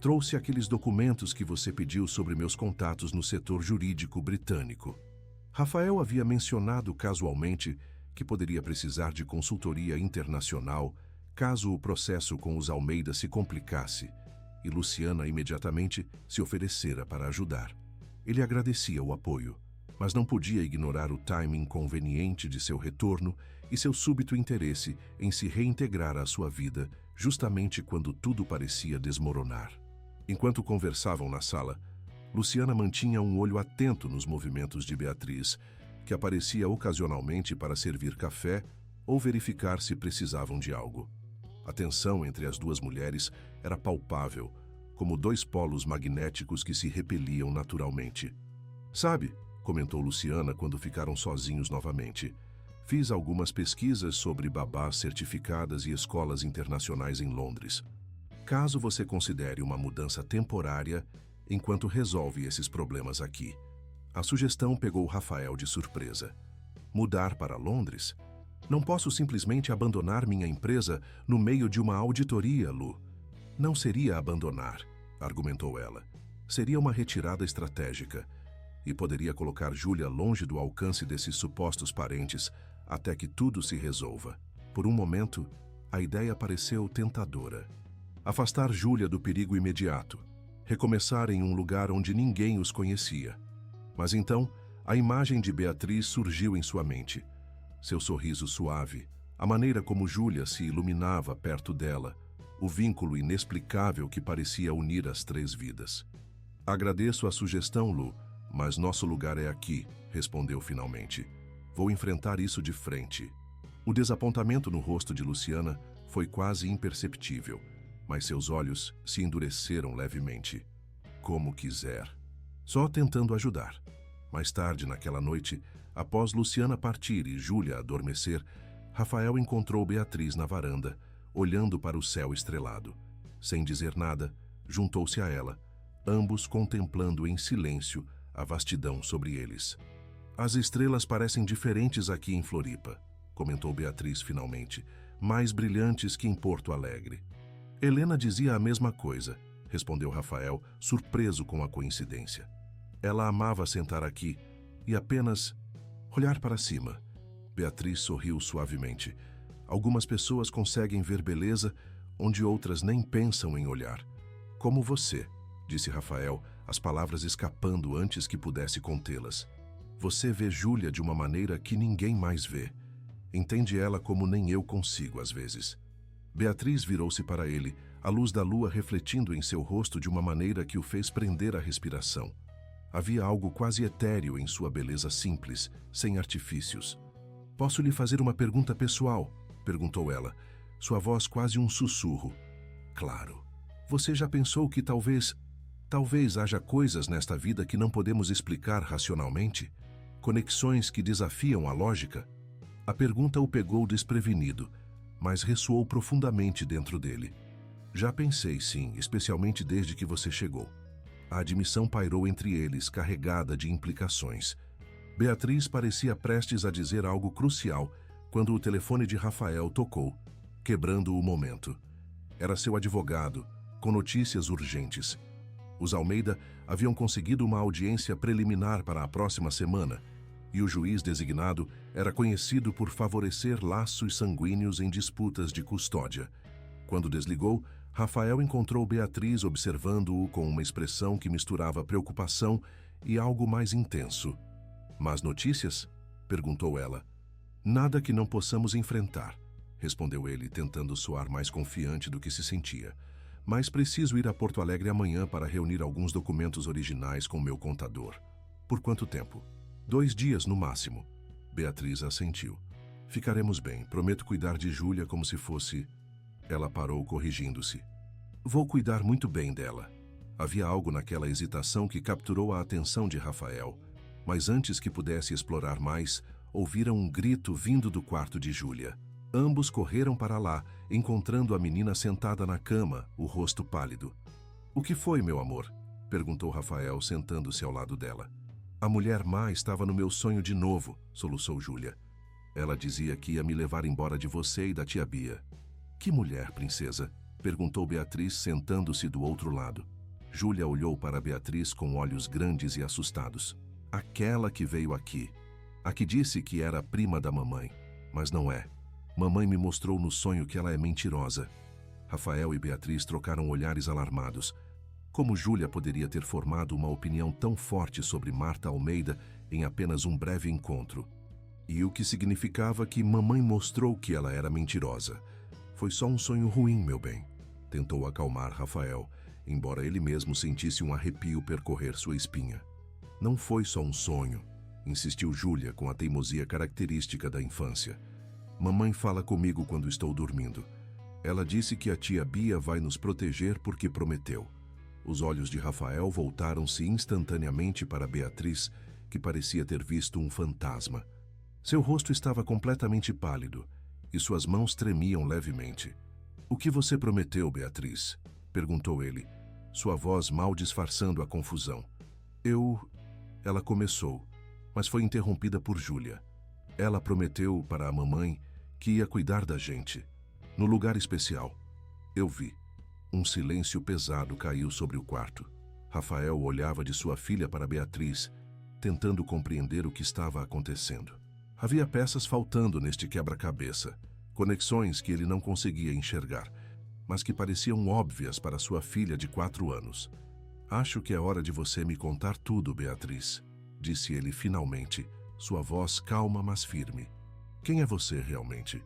Trouxe aqueles documentos que você pediu sobre meus contatos no setor jurídico britânico. Rafael havia mencionado casualmente que poderia precisar de consultoria internacional caso o processo com os Almeida se complicasse, e Luciana imediatamente se oferecera para ajudar. Ele agradecia o apoio, mas não podia ignorar o timing conveniente de seu retorno e seu súbito interesse em se reintegrar à sua vida, justamente quando tudo parecia desmoronar. Enquanto conversavam na sala, Luciana mantinha um olho atento nos movimentos de Beatriz, que aparecia ocasionalmente para servir café ou verificar se precisavam de algo. A tensão entre as duas mulheres era palpável, como dois polos magnéticos que se repeliam naturalmente. Sabe, comentou Luciana quando ficaram sozinhos novamente, fiz algumas pesquisas sobre babás certificadas e escolas internacionais em Londres. Caso você considere uma mudança temporária, enquanto resolve esses problemas aqui. A sugestão pegou Rafael de surpresa. Mudar para Londres? Não posso simplesmente abandonar minha empresa no meio de uma auditoria, Lu. Não seria abandonar, argumentou ela. Seria uma retirada estratégica e poderia colocar Júlia longe do alcance desses supostos parentes até que tudo se resolva. Por um momento, a ideia pareceu tentadora. Afastar Júlia do perigo imediato. Recomeçar em um lugar onde ninguém os conhecia. Mas então, a imagem de Beatriz surgiu em sua mente. Seu sorriso suave, a maneira como Júlia se iluminava perto dela, o vínculo inexplicável que parecia unir as 3 vidas. Agradeço a sugestão, Lu, mas nosso lugar é aqui, respondeu finalmente. Vou enfrentar isso de frente. O desapontamento no rosto de Luciana foi quase imperceptível, mas seus olhos se endureceram levemente. Como quiser. Só tentando ajudar. Mais tarde, naquela noite, após Luciana partir e Júlia adormecer, Rafael encontrou Beatriz na varanda, olhando para o céu estrelado. Sem dizer nada, juntou-se a ela, ambos contemplando em silêncio a vastidão sobre eles. As estrelas parecem diferentes aqui em Floripa, comentou Beatriz finalmente, mais brilhantes que em Porto Alegre. Helena dizia a mesma coisa, respondeu Rafael, surpreso com a coincidência. Ela amava sentar aqui e apenas olhar para cima. Beatriz sorriu suavemente. Algumas pessoas conseguem ver beleza onde outras nem pensam em olhar. Como você, disse Rafael, as palavras escapando antes que pudesse contê-las. Você vê Júlia de uma maneira que ninguém mais vê. Entende ela como nem eu consigo às vezes. Beatriz virou-se para ele, a luz da lua refletindo em seu rosto de uma maneira que o fez prender a respiração. Havia algo quase etéreo em sua beleza simples, sem artifícios. Posso lhe fazer uma pergunta pessoal? Perguntou ela, sua voz quase um sussurro. Claro. Você já pensou que talvez haja coisas nesta vida que não podemos explicar racionalmente? Conexões que desafiam a lógica? A pergunta o pegou desprevenido, mas ressoou profundamente dentro dele. Já pensei, sim, especialmente desde que você chegou. A admissão pairou entre eles, carregada de implicações. Beatriz parecia prestes a dizer algo crucial quando o telefone de Rafael tocou, quebrando o momento. Era seu advogado, com notícias urgentes. Os Almeida haviam conseguido uma audiência preliminar para a próxima semana, e o juiz designado era conhecido por favorecer laços sanguíneos em disputas de custódia. Quando desligou, Rafael encontrou Beatriz observando-o com uma expressão que misturava preocupação e algo mais intenso. Mas notícias? Perguntou ela. Nada que não possamos enfrentar, respondeu ele, tentando soar mais confiante do que se sentia. Mas preciso ir a Porto Alegre amanhã para reunir alguns documentos originais com meu contador. Por quanto tempo? 2 dias no máximo. Beatriz assentiu. Ficaremos bem, prometo cuidar de Júlia como se fosse... Ela parou, corrigindo-se. Vou cuidar muito bem dela. Havia algo naquela hesitação que capturou a atenção de Rafael, mas antes que pudesse explorar mais, ouviram um grito vindo do quarto de Júlia. Ambos correram para lá, encontrando a menina sentada na cama, o rosto pálido. O que foi, meu amor? Perguntou Rafael, sentando-se ao lado dela. A mulher má estava no meu sonho de novo, soluçou Júlia. Ela dizia que ia me levar embora de você e da tia Bia. Que mulher, princesa? Perguntou Beatriz, sentando-se do outro lado. Júlia olhou para Beatriz com olhos grandes e assustados. Aquela que veio aqui. A que disse que era prima da mamãe. Mas não é. Mamãe me mostrou no sonho que ela é mentirosa. Rafael e Beatriz trocaram olhares alarmados. Como Júlia poderia ter formado uma opinião tão forte sobre Marta Almeida em apenas um breve encontro? E o que significava que mamãe mostrou que ela era mentirosa? Foi só um sonho ruim, meu bem. Tentou acalmar Rafael, embora ele mesmo sentisse um arrepio percorrer sua espinha. Não foi só um sonho, insistiu Júlia com a teimosia característica da infância. Mamãe fala comigo quando estou dormindo. Ela disse que a tia Bia vai nos proteger porque prometeu. Os olhos de Rafael voltaram-se instantaneamente para Beatriz, que parecia ter visto um fantasma. Seu rosto estava completamente pálido e suas mãos tremiam levemente. O que você prometeu, Beatriz? Perguntou ele, sua voz mal disfarçando a confusão. Ela começou, mas foi interrompida por Júlia. Ela prometeu para a mamãe que ia cuidar da gente, no lugar especial. Eu vi. Um silêncio pesado caiu sobre o quarto. Rafael olhava de sua filha para Beatriz, tentando compreender o que estava acontecendo. Havia peças faltando neste quebra-cabeça. Conexões que ele não conseguia enxergar, mas que pareciam óbvias para sua filha de 4 anos. Acho que é hora de você me contar tudo, Beatriz, disse ele finalmente, sua voz calma mas firme. Quem é você realmente?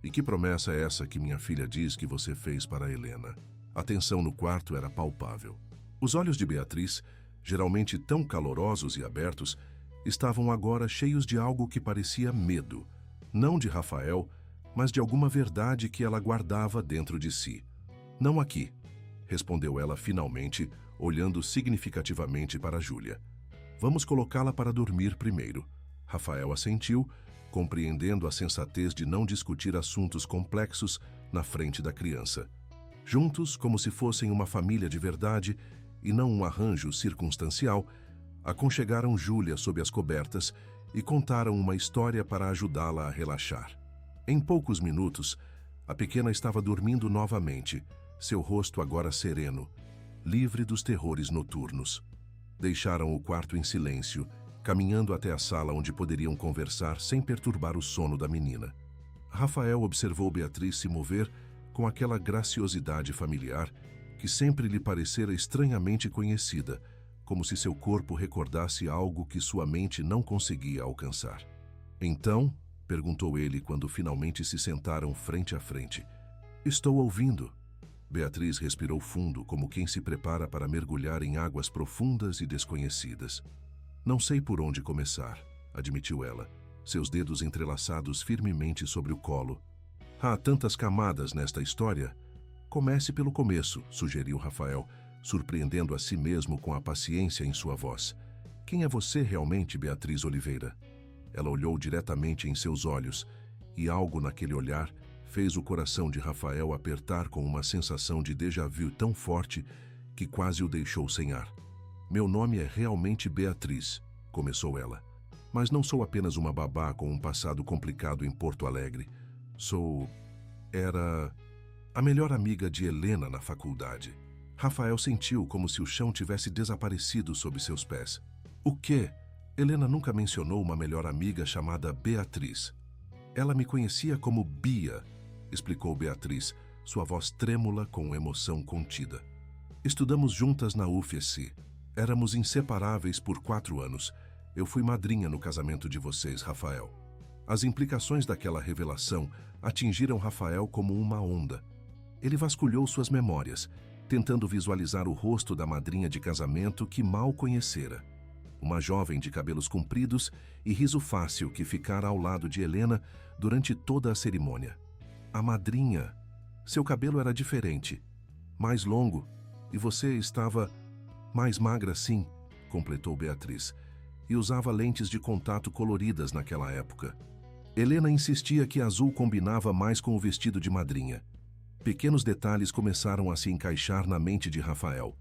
E que promessa é essa que minha filha diz que você fez para Helena? A tensão no quarto era palpável. Os olhos de Beatriz, geralmente tão calorosos e abertos, estavam agora cheios de algo que parecia medo, não de Rafael, mas de alguma verdade que ela guardava dentro de si. Não aqui, respondeu ela finalmente, olhando significativamente para Júlia. Vamos colocá-la para dormir primeiro. Rafael assentiu, compreendendo a sensatez de não discutir assuntos complexos na frente da criança. Juntos, como se fossem uma família de verdade e não um arranjo circunstancial, aconchegaram Júlia sob as cobertas e contaram uma história para ajudá-la a relaxar. Em poucos minutos, a pequena estava dormindo novamente, seu rosto agora sereno, livre dos terrores noturnos. Deixaram o quarto em silêncio, caminhando até a sala onde poderiam conversar sem perturbar o sono da menina. Rafael observou Beatriz se mover com aquela graciosidade familiar que sempre lhe parecera estranhamente conhecida, como se seu corpo recordasse algo que sua mente não conseguia alcançar. Então, perguntou ele quando finalmente se sentaram frente a frente. Estou ouvindo. Beatriz respirou fundo, como quem se prepara para mergulhar em águas profundas e desconhecidas. Não sei por onde começar, admitiu ela, seus dedos entrelaçados firmemente sobre o colo. Há tantas camadas nesta história. Comece pelo começo, sugeriu Rafael, surpreendendo a si mesmo com a paciência em sua voz. Quem é você realmente, Beatriz Oliveira? Ela olhou diretamente em seus olhos, e algo naquele olhar fez o coração de Rafael apertar com uma sensação de déjà-vu tão forte que quase o deixou sem ar. Meu nome é realmente Beatriz, começou ela. Mas não sou apenas uma babá com um passado complicado em Porto Alegre. Era a melhor amiga de Helena na faculdade. Rafael sentiu como se o chão tivesse desaparecido sob seus pés. O quê? Helena nunca mencionou uma melhor amiga chamada Beatriz. Ela me conhecia como Bia, explicou Beatriz, sua voz trêmula com emoção contida. Estudamos juntas na UFSC. Éramos inseparáveis por 4 anos. Eu fui madrinha no casamento de vocês, Rafael. As implicações daquela revelação atingiram Rafael como uma onda. Ele vasculhou suas memórias, tentando visualizar o rosto da madrinha de casamento que mal conhecera. Uma jovem de cabelos compridos e riso fácil que ficara ao lado de Helena durante toda a cerimônia. A madrinha. Seu cabelo era diferente, mais longo, e você estava mais magra, sim, completou Beatriz, e usava lentes de contato coloridas naquela época. Helena insistia que azul combinava mais com o vestido de madrinha. Pequenos detalhes começaram a se encaixar na mente de Rafael.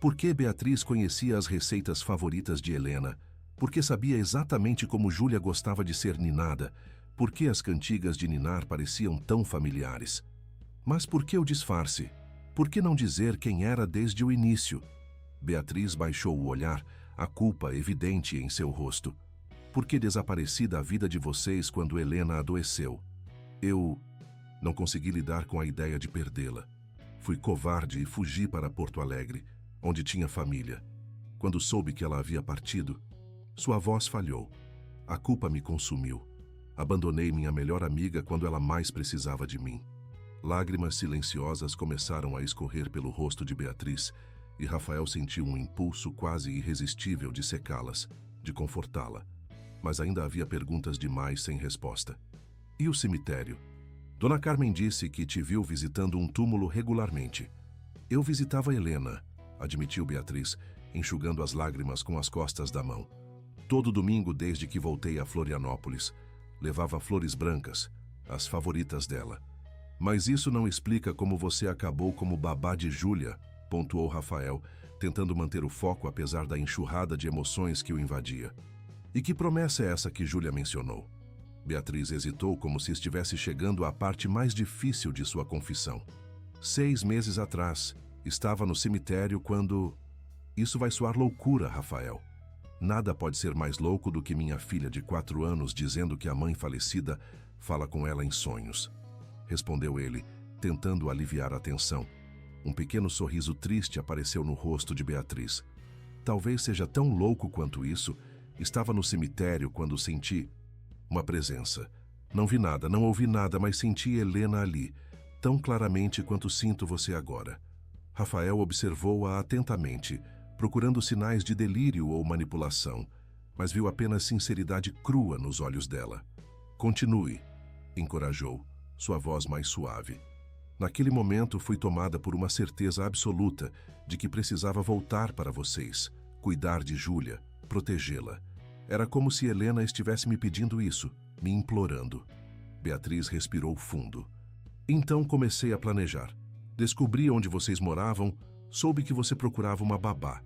Por que Beatriz conhecia as receitas favoritas de Helena? Por que sabia exatamente como Júlia gostava de ser ninada? Por que as cantigas de ninar pareciam tão familiares? Mas por que o disfarce? Por que não dizer quem era desde o início? Beatriz baixou o olhar, a culpa evidente em seu rosto. Por que desapareci da vida de vocês quando Helena adoeceu? Eu não consegui lidar com a ideia de perdê-la. Fui covarde e fugi para Porto Alegre, onde tinha família. Quando soube que ela havia partido, sua voz falhou. A culpa me consumiu. Abandonei minha melhor amiga quando ela mais precisava de mim. Lágrimas silenciosas começaram a escorrer pelo rosto de Beatriz, e Rafael sentiu um impulso quase irresistível de secá-las, de confortá-la. Mas ainda havia perguntas demais sem resposta. E o cemitério? Dona Carmen disse que te viu visitando um túmulo regularmente. Eu visitava Helena, admitiu Beatriz, enxugando as lágrimas com as costas da mão. Todo domingo desde que voltei a Florianópolis. Levava flores brancas, as favoritas dela. Mas isso não explica como você acabou como babá de Júlia, pontuou Rafael, tentando manter o foco apesar da enxurrada de emoções que o invadia. E que promessa é essa que Júlia mencionou? Beatriz hesitou como se estivesse chegando à parte mais difícil de sua confissão. 6 meses atrás, estava no cemitério quando... Isso vai soar loucura, Rafael. Nada pode ser mais louco do que minha filha de 4 anos dizendo que a mãe falecida fala com ela em sonhos. respondeu ele, tentando aliviar a tensão. Um pequeno sorriso triste apareceu no rosto de Beatriz. Talvez seja tão louco quanto isso. Estava no cemitério quando senti uma presença. Não vi nada, não ouvi nada, mas senti Helena ali, tão claramente quanto sinto você agora. Rafael observou-a atentamente, procurando sinais de delírio ou manipulação, mas viu apenas sinceridade crua nos olhos dela. Continue, encorajou, sua voz mais suave. Naquele momento fui tomada por uma certeza absoluta de que precisava voltar para vocês, cuidar de Júlia, protegê-la. Era como se Helena estivesse me pedindo isso, me implorando. Beatriz respirou fundo. Então comecei a planejar. Descobri onde vocês moravam, soube que você procurava uma babá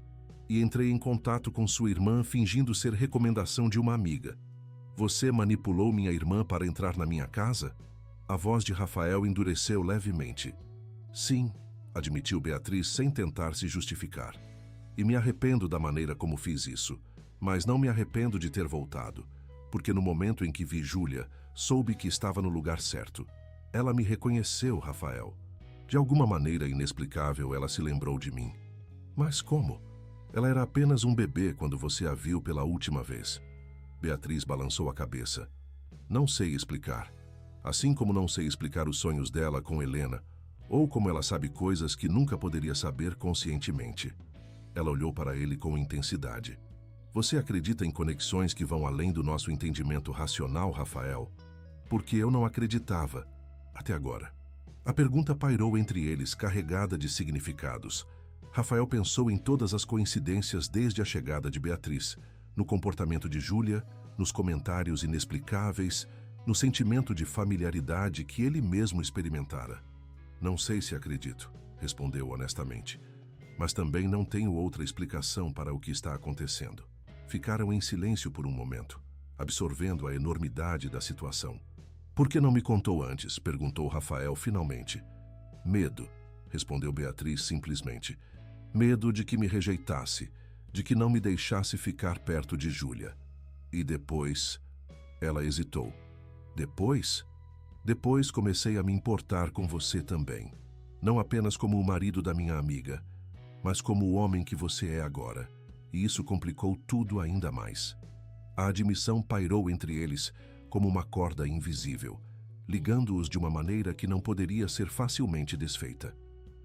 e entrei em contato com sua irmã fingindo ser recomendação de uma amiga. Você manipulou minha irmã para entrar na minha casa? A voz de Rafael endureceu levemente. Sim, admitiu Beatriz sem tentar se justificar. E me arrependo da maneira como fiz isso, mas não me arrependo de ter voltado, porque no momento em que vi Júlia, soube que estava no lugar certo. Ela me reconheceu, Rafael. De alguma maneira inexplicável, ela se lembrou de mim. Mas como? Ela era apenas um bebê quando você a viu pela última vez. Beatriz balançou a cabeça. Não sei explicar. Assim como não sei explicar os sonhos dela com Helena, ou como ela sabe coisas que nunca poderia saber conscientemente. Ela olhou para ele com intensidade. Você acredita em conexões que vão além do nosso entendimento racional, Rafael? Porque eu não acreditava, até agora. A pergunta pairou entre eles, carregada de significados. Rafael pensou em todas as coincidências desde a chegada de Beatriz, no comportamento de Júlia, nos comentários inexplicáveis, no sentimento de familiaridade que ele mesmo experimentara. Não sei se acredito, respondeu honestamente, mas também não tenho outra explicação para o que está acontecendo. Ficaram em silêncio por um momento, absorvendo a enormidade da situação. Por que não me contou antes? Perguntou Rafael finalmente. Medo, respondeu Beatriz simplesmente. Medo de que me rejeitasse, de que não me deixasse ficar perto de Júlia. E depois... Ela hesitou. Depois? Depois comecei a me importar com você também. Não apenas como o marido da minha amiga, mas como o homem que você é agora. E isso complicou tudo ainda mais. A admissão pairou entre eles como uma corda invisível, ligando-os de uma maneira que não poderia ser facilmente desfeita.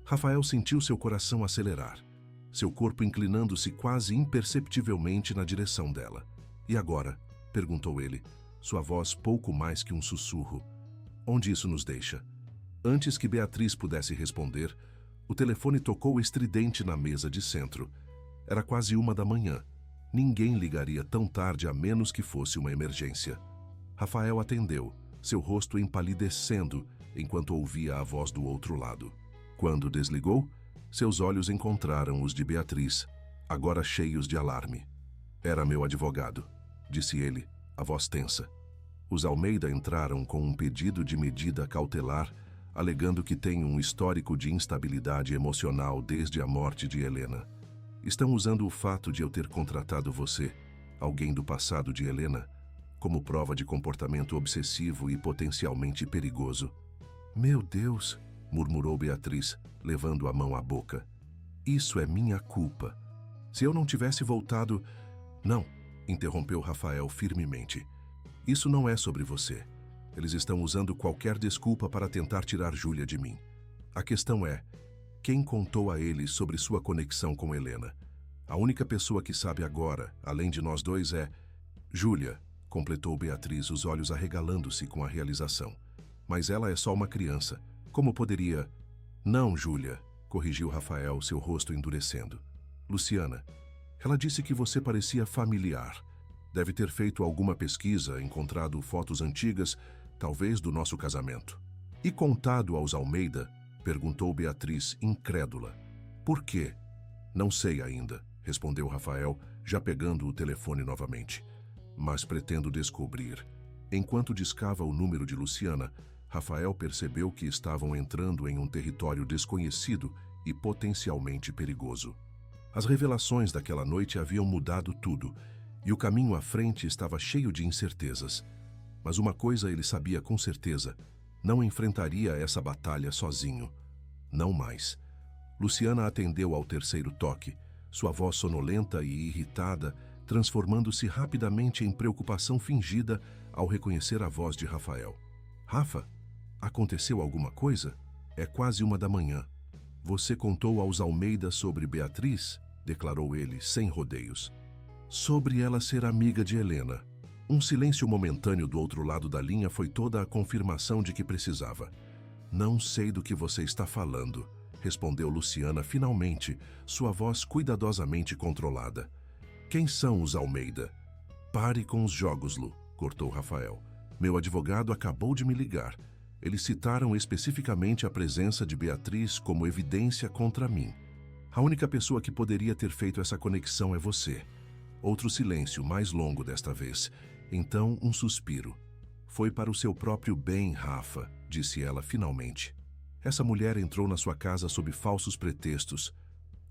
Rafael sentiu seu coração acelerar, seu corpo inclinando-se quase imperceptivelmente na direção dela. E agora? Perguntou ele, sua voz pouco mais que um sussurro. Onde isso nos deixa? Antes que Beatriz pudesse responder, o telefone tocou estridente na mesa de centro. Era quase 1 da manhã. Ninguém ligaria tão tarde a menos que fosse uma emergência. Rafael atendeu, seu rosto empalidecendo enquanto ouvia a voz do outro lado. Quando desligou, seus olhos encontraram os de Beatriz, agora cheios de alarme. Era meu advogado, disse ele, a voz tensa. Os Almeida entraram com um pedido de medida cautelar, alegando que tem um histórico de instabilidade emocional desde a morte de Helena. Estão usando o fato de eu ter contratado você, alguém do passado de Helena, como prova de comportamento obsessivo e potencialmente perigoso. Meu Deus, murmurou Beatriz, levando a mão à boca. Isso é minha culpa. Se eu não tivesse voltado... Não, interrompeu Rafael firmemente. Isso não é sobre você. Eles estão usando qualquer desculpa para tentar tirar Júlia de mim. A questão é, quem contou a eles sobre sua conexão com Helena? A única pessoa que sabe agora, além de nós dois, é... Júlia, completou Beatriz, os olhos arregalando-se com a realização. Mas ela é só uma criança. Como poderia... Não, Júlia, corrigiu Rafael, seu rosto endurecendo. Luciana, ela disse que você parecia familiar. Deve ter feito alguma pesquisa, encontrado fotos antigas, talvez do nosso casamento. E contado aos Almeida? Perguntou Beatriz, incrédula. Por quê? Não sei ainda, respondeu Rafael, já pegando o telefone novamente. Mas pretendo descobrir. Enquanto discava o número de Luciana, Rafael percebeu que estavam entrando em um território desconhecido e potencialmente perigoso. As revelações daquela noite haviam mudado tudo, e o caminho à frente estava cheio de incertezas. Mas uma coisa ele sabia com certeza: Não enfrentaria essa batalha sozinho. Não mais. Luciana atendeu ao terceiro toque, sua voz sonolenta e irritada, transformando-se rapidamente em preocupação fingida ao reconhecer a voz de Rafael. Rafa, aconteceu alguma coisa? É quase 1 da manhã. Você contou aos Almeida sobre Beatriz? Declarou ele, sem rodeios. Sobre ela ser amiga de Helena. Um silêncio momentâneo do outro lado da linha foi toda a confirmação de que precisava. Não sei do que você está falando, respondeu Luciana finalmente, sua voz cuidadosamente controlada. Quem são os Almeida? Pare com os jogos, Lu, cortou Rafael. Meu advogado acabou de me ligar. Eles citaram especificamente a presença de Beatriz como evidência contra mim. A única pessoa que poderia ter feito essa conexão é você. Outro silêncio, mais longo desta vez. Então, um suspiro. Foi para o seu próprio bem, Rafa, disse ela finalmente. Essa mulher entrou na sua casa sob falsos pretextos.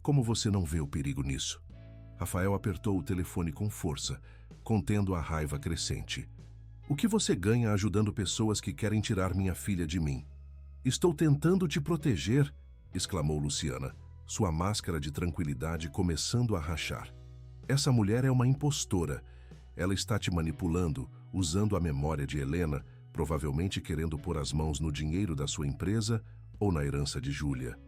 Como você não vê o perigo nisso? Rafael apertou o telefone com força, contendo a raiva crescente. O que você ganha ajudando pessoas que querem tirar minha filha de mim? Estou tentando te proteger, exclamou Luciana, sua máscara de tranquilidade começando a rachar. Essa mulher é uma impostora. Ela está te manipulando, usando a memória de Helena, provavelmente querendo pôr as mãos no dinheiro da sua empresa ou na herança de Júlia.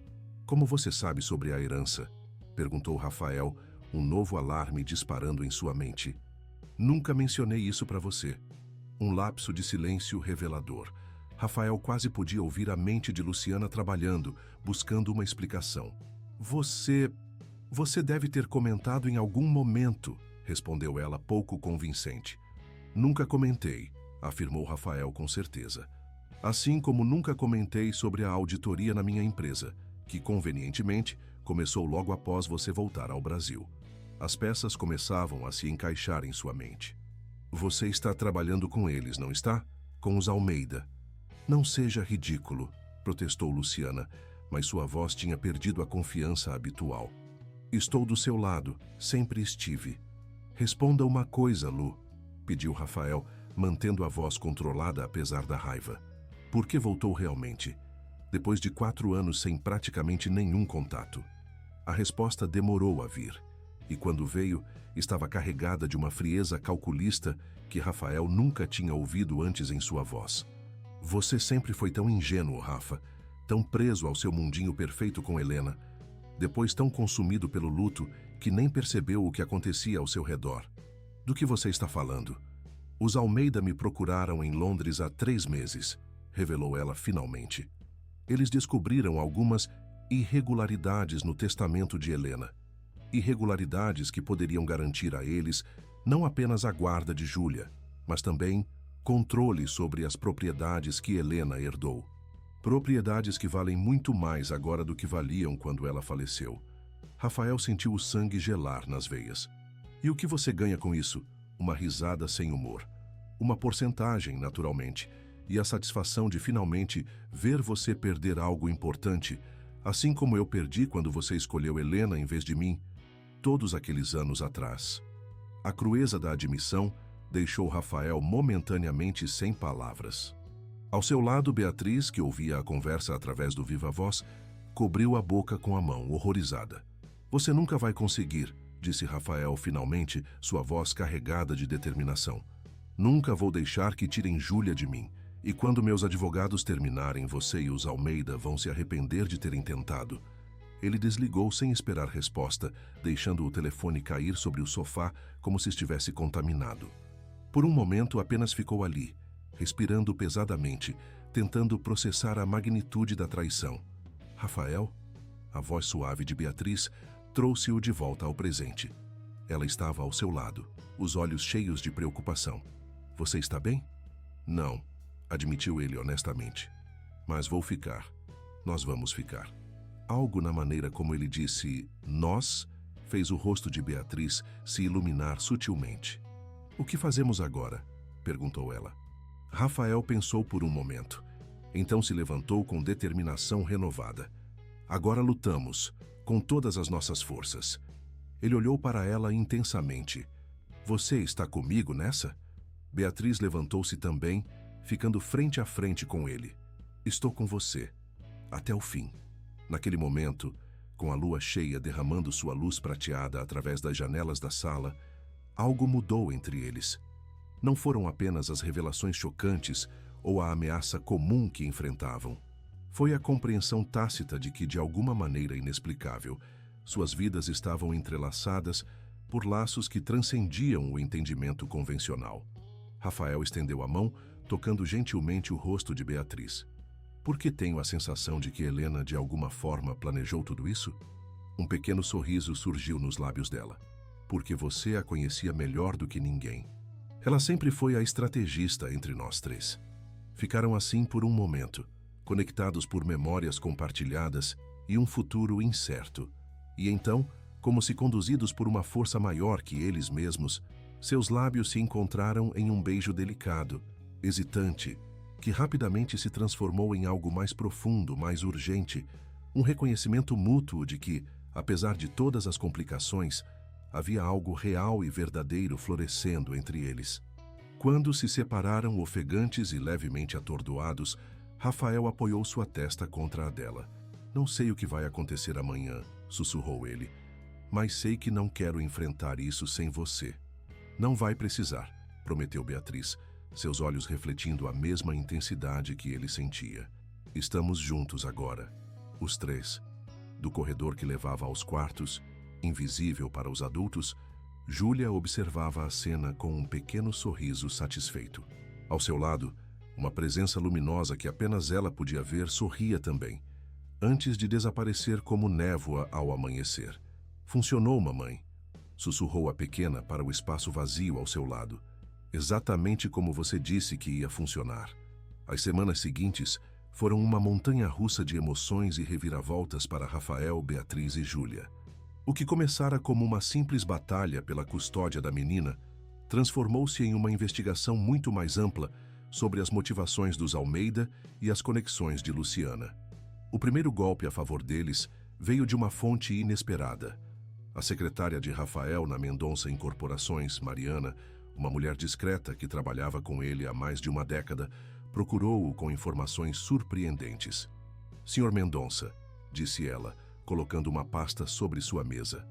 Como você sabe sobre a herança? Perguntou Rafael, um novo alarme disparando em sua mente. Nunca mencionei isso para você. Um lapso de silêncio revelador. Rafael quase podia ouvir a mente de Luciana trabalhando, buscando uma explicação. Você deve ter comentado em algum momento, respondeu ela pouco convincente. Nunca comentei, afirmou Rafael com certeza. Assim como nunca comentei sobre a auditoria na minha empresa, que convenientemente começou logo após você voltar ao Brasil. As peças começavam a se encaixar em sua mente. Você está trabalhando com eles, não está? Com os Almeida. Não seja ridículo, protestou Luciana, mas sua voz tinha perdido a confiança habitual. Estou do seu lado, sempre estive. Responda uma coisa, Lu, pediu Rafael, mantendo a voz controlada apesar da raiva. Por que voltou realmente? Depois de 4 anos sem praticamente nenhum contato. A resposta demorou a vir, e quando veio, estava carregada de uma frieza calculista que Rafael nunca tinha ouvido antes em sua voz. Você sempre foi tão ingênuo, Rafa, tão preso ao seu mundinho perfeito com Helena, depois tão consumido pelo luto que nem percebeu o que acontecia ao seu redor. Do que você está falando? Os Almeida me procuraram em Londres há 3 meses, revelou ela finalmente. Eles descobriram algumas irregularidades no testamento de Helena. Irregularidades que poderiam garantir a eles não apenas a guarda de Júlia, mas também controle sobre as propriedades que Helena herdou. Propriedades que valem muito mais agora do que valiam quando ela faleceu. Rafael sentiu o sangue gelar nas veias. E o que você ganha com isso? Uma risada sem humor. Uma porcentagem, naturalmente, e a satisfação de finalmente ver você perder algo importante, assim como eu perdi quando você escolheu Helena em vez de mim, todos aqueles anos atrás. A crueza da admissão deixou Rafael momentaneamente sem palavras. Ao seu lado, Beatriz, que ouvia a conversa através do viva-voz, cobriu a boca com a mão, horrorizada. Você nunca vai conseguir, disse Rafael finalmente, sua voz carregada de determinação. Nunca vou deixar que tirem Júlia de mim. E quando meus advogados terminarem, você e os Almeida vão se arrepender de terem tentado. Ele desligou sem esperar resposta, deixando o telefone cair sobre o sofá como se estivesse contaminado. Por um momento apenas ficou ali, respirando pesadamente, tentando processar a magnitude da traição. Rafael? A voz suave de Beatriz trouxe-o de volta ao presente. Ela estava ao seu lado, os olhos cheios de preocupação. Você está bem? Não, admitiu ele honestamente. Mas vou ficar. Nós vamos ficar. Algo na maneira como ele disse "nós" fez o rosto de Beatriz se iluminar sutilmente. O que fazemos agora? Perguntou ela. Rafael pensou por um momento. Então se levantou com determinação renovada. Agora lutamos, com todas as nossas forças. Ele olhou para ela intensamente. Você está comigo nessa? Beatriz levantou-se também, ficando frente a frente com ele. Estou com você, até o fim. Naquele momento, com a lua cheia derramando sua luz prateada através das janelas da sala, algo mudou entre eles. Não foram apenas as revelações chocantes ou a ameaça comum que enfrentavam. Foi a compreensão tácita de que, de alguma maneira inexplicável, suas vidas estavam entrelaçadas por laços que transcendiam o entendimento convencional. Rafael estendeu a mão, tocando gentilmente o rosto de Beatriz. Por que tenho a sensação de que Helena, de alguma forma, planejou tudo isso? Um pequeno sorriso surgiu nos lábios dela. Porque você a conhecia melhor do que ninguém. Ela sempre foi a estrategista entre nós três. Ficaram assim por um momento, conectados por memórias compartilhadas e um futuro incerto. E então, como se conduzidos por uma força maior que eles mesmos, seus lábios se encontraram em um beijo delicado, hesitante, que rapidamente se transformou em algo mais profundo, mais urgente, um reconhecimento mútuo de que, apesar de todas as complicações, havia algo real e verdadeiro florescendo entre eles. Quando se separaram ofegantes e levemente atordoados, Rafael apoiou sua testa contra a dela. Não sei o que vai acontecer amanhã, sussurrou ele, mas sei que não quero enfrentar isso sem você. Não vai precisar, prometeu Beatriz, seus olhos refletindo a mesma intensidade que ele sentia. Estamos juntos agora, os três. Do corredor que levava aos quartos, invisível para os adultos, Júlia observava a cena com um pequeno sorriso satisfeito. Ao seu lado, uma presença luminosa que apenas ela podia ver sorria também, antes de desaparecer como névoa ao amanhecer. Funcionou, mamãe, sussurrou a pequena para o espaço vazio ao seu lado. Exatamente como você disse que ia funcionar. As semanas seguintes foram uma montanha-russa de emoções e reviravoltas para Rafael, Beatriz e Júlia. O que começara como uma simples batalha pela custódia da menina transformou-se em uma investigação muito mais ampla sobre as motivações dos Almeida e as conexões de Luciana. O primeiro golpe a favor deles veio de uma fonte inesperada. A secretária de Rafael na Mendonça Incorporações, Mariana, uma mulher discreta que trabalhava com ele há mais de uma década, procurou-o com informações surpreendentes. Senhor Mendonça, disse ela, colocando uma pasta sobre sua mesa.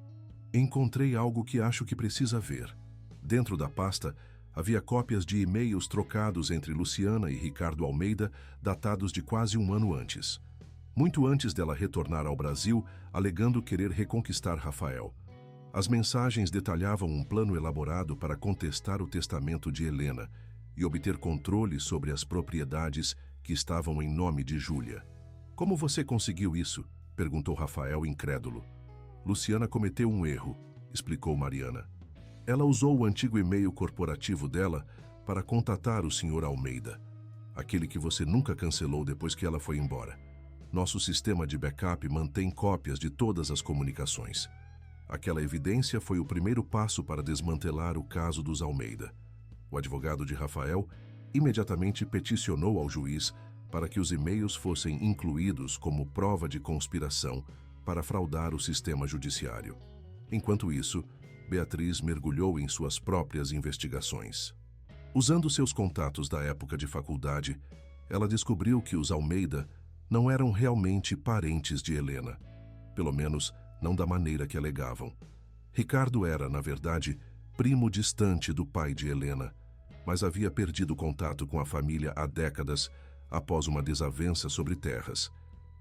Encontrei algo que acho que precisa ver. Dentro da pasta, havia cópias de e-mails trocados entre Luciana e Ricardo Almeida, datados de quase um ano antes. Muito antes dela retornar ao Brasil, alegando querer reconquistar Rafael. As mensagens detalhavam um plano elaborado para contestar o testamento de Helena e obter controle sobre as propriedades que estavam em nome de Júlia. Como você conseguiu isso? Perguntou Rafael, incrédulo. Luciana cometeu um erro, explicou Mariana. Ela usou o antigo e-mail corporativo dela para contatar o Sr. Almeida, aquele que você nunca cancelou depois que ela foi embora. Nosso sistema de backup mantém cópias de todas as comunicações. Aquela evidência foi o primeiro passo para desmantelar o caso dos Almeida. O advogado de Rafael imediatamente peticionou ao juiz para que os e-mails fossem incluídos como prova de conspiração para fraudar o sistema judiciário. Enquanto isso, Beatriz mergulhou em suas próprias investigações. Usando seus contatos da época de faculdade, ela descobriu que os Almeida não eram realmente parentes de Helena, pelo menos não da maneira que alegavam. Ricardo era, na verdade, primo distante do pai de Helena, mas havia perdido contato com a família há décadas após uma desavença sobre terras.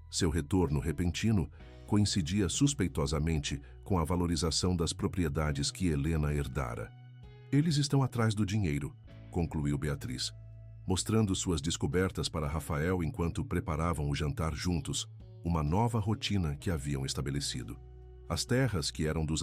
Seu retorno repentino coincidia suspeitosamente com a valorização das propriedades que Helena herdara. Eles estão atrás do dinheiro, concluiu Beatriz, mostrando suas descobertas para Rafael enquanto preparavam o jantar juntos, uma nova rotina que haviam estabelecido. As terras que eram dos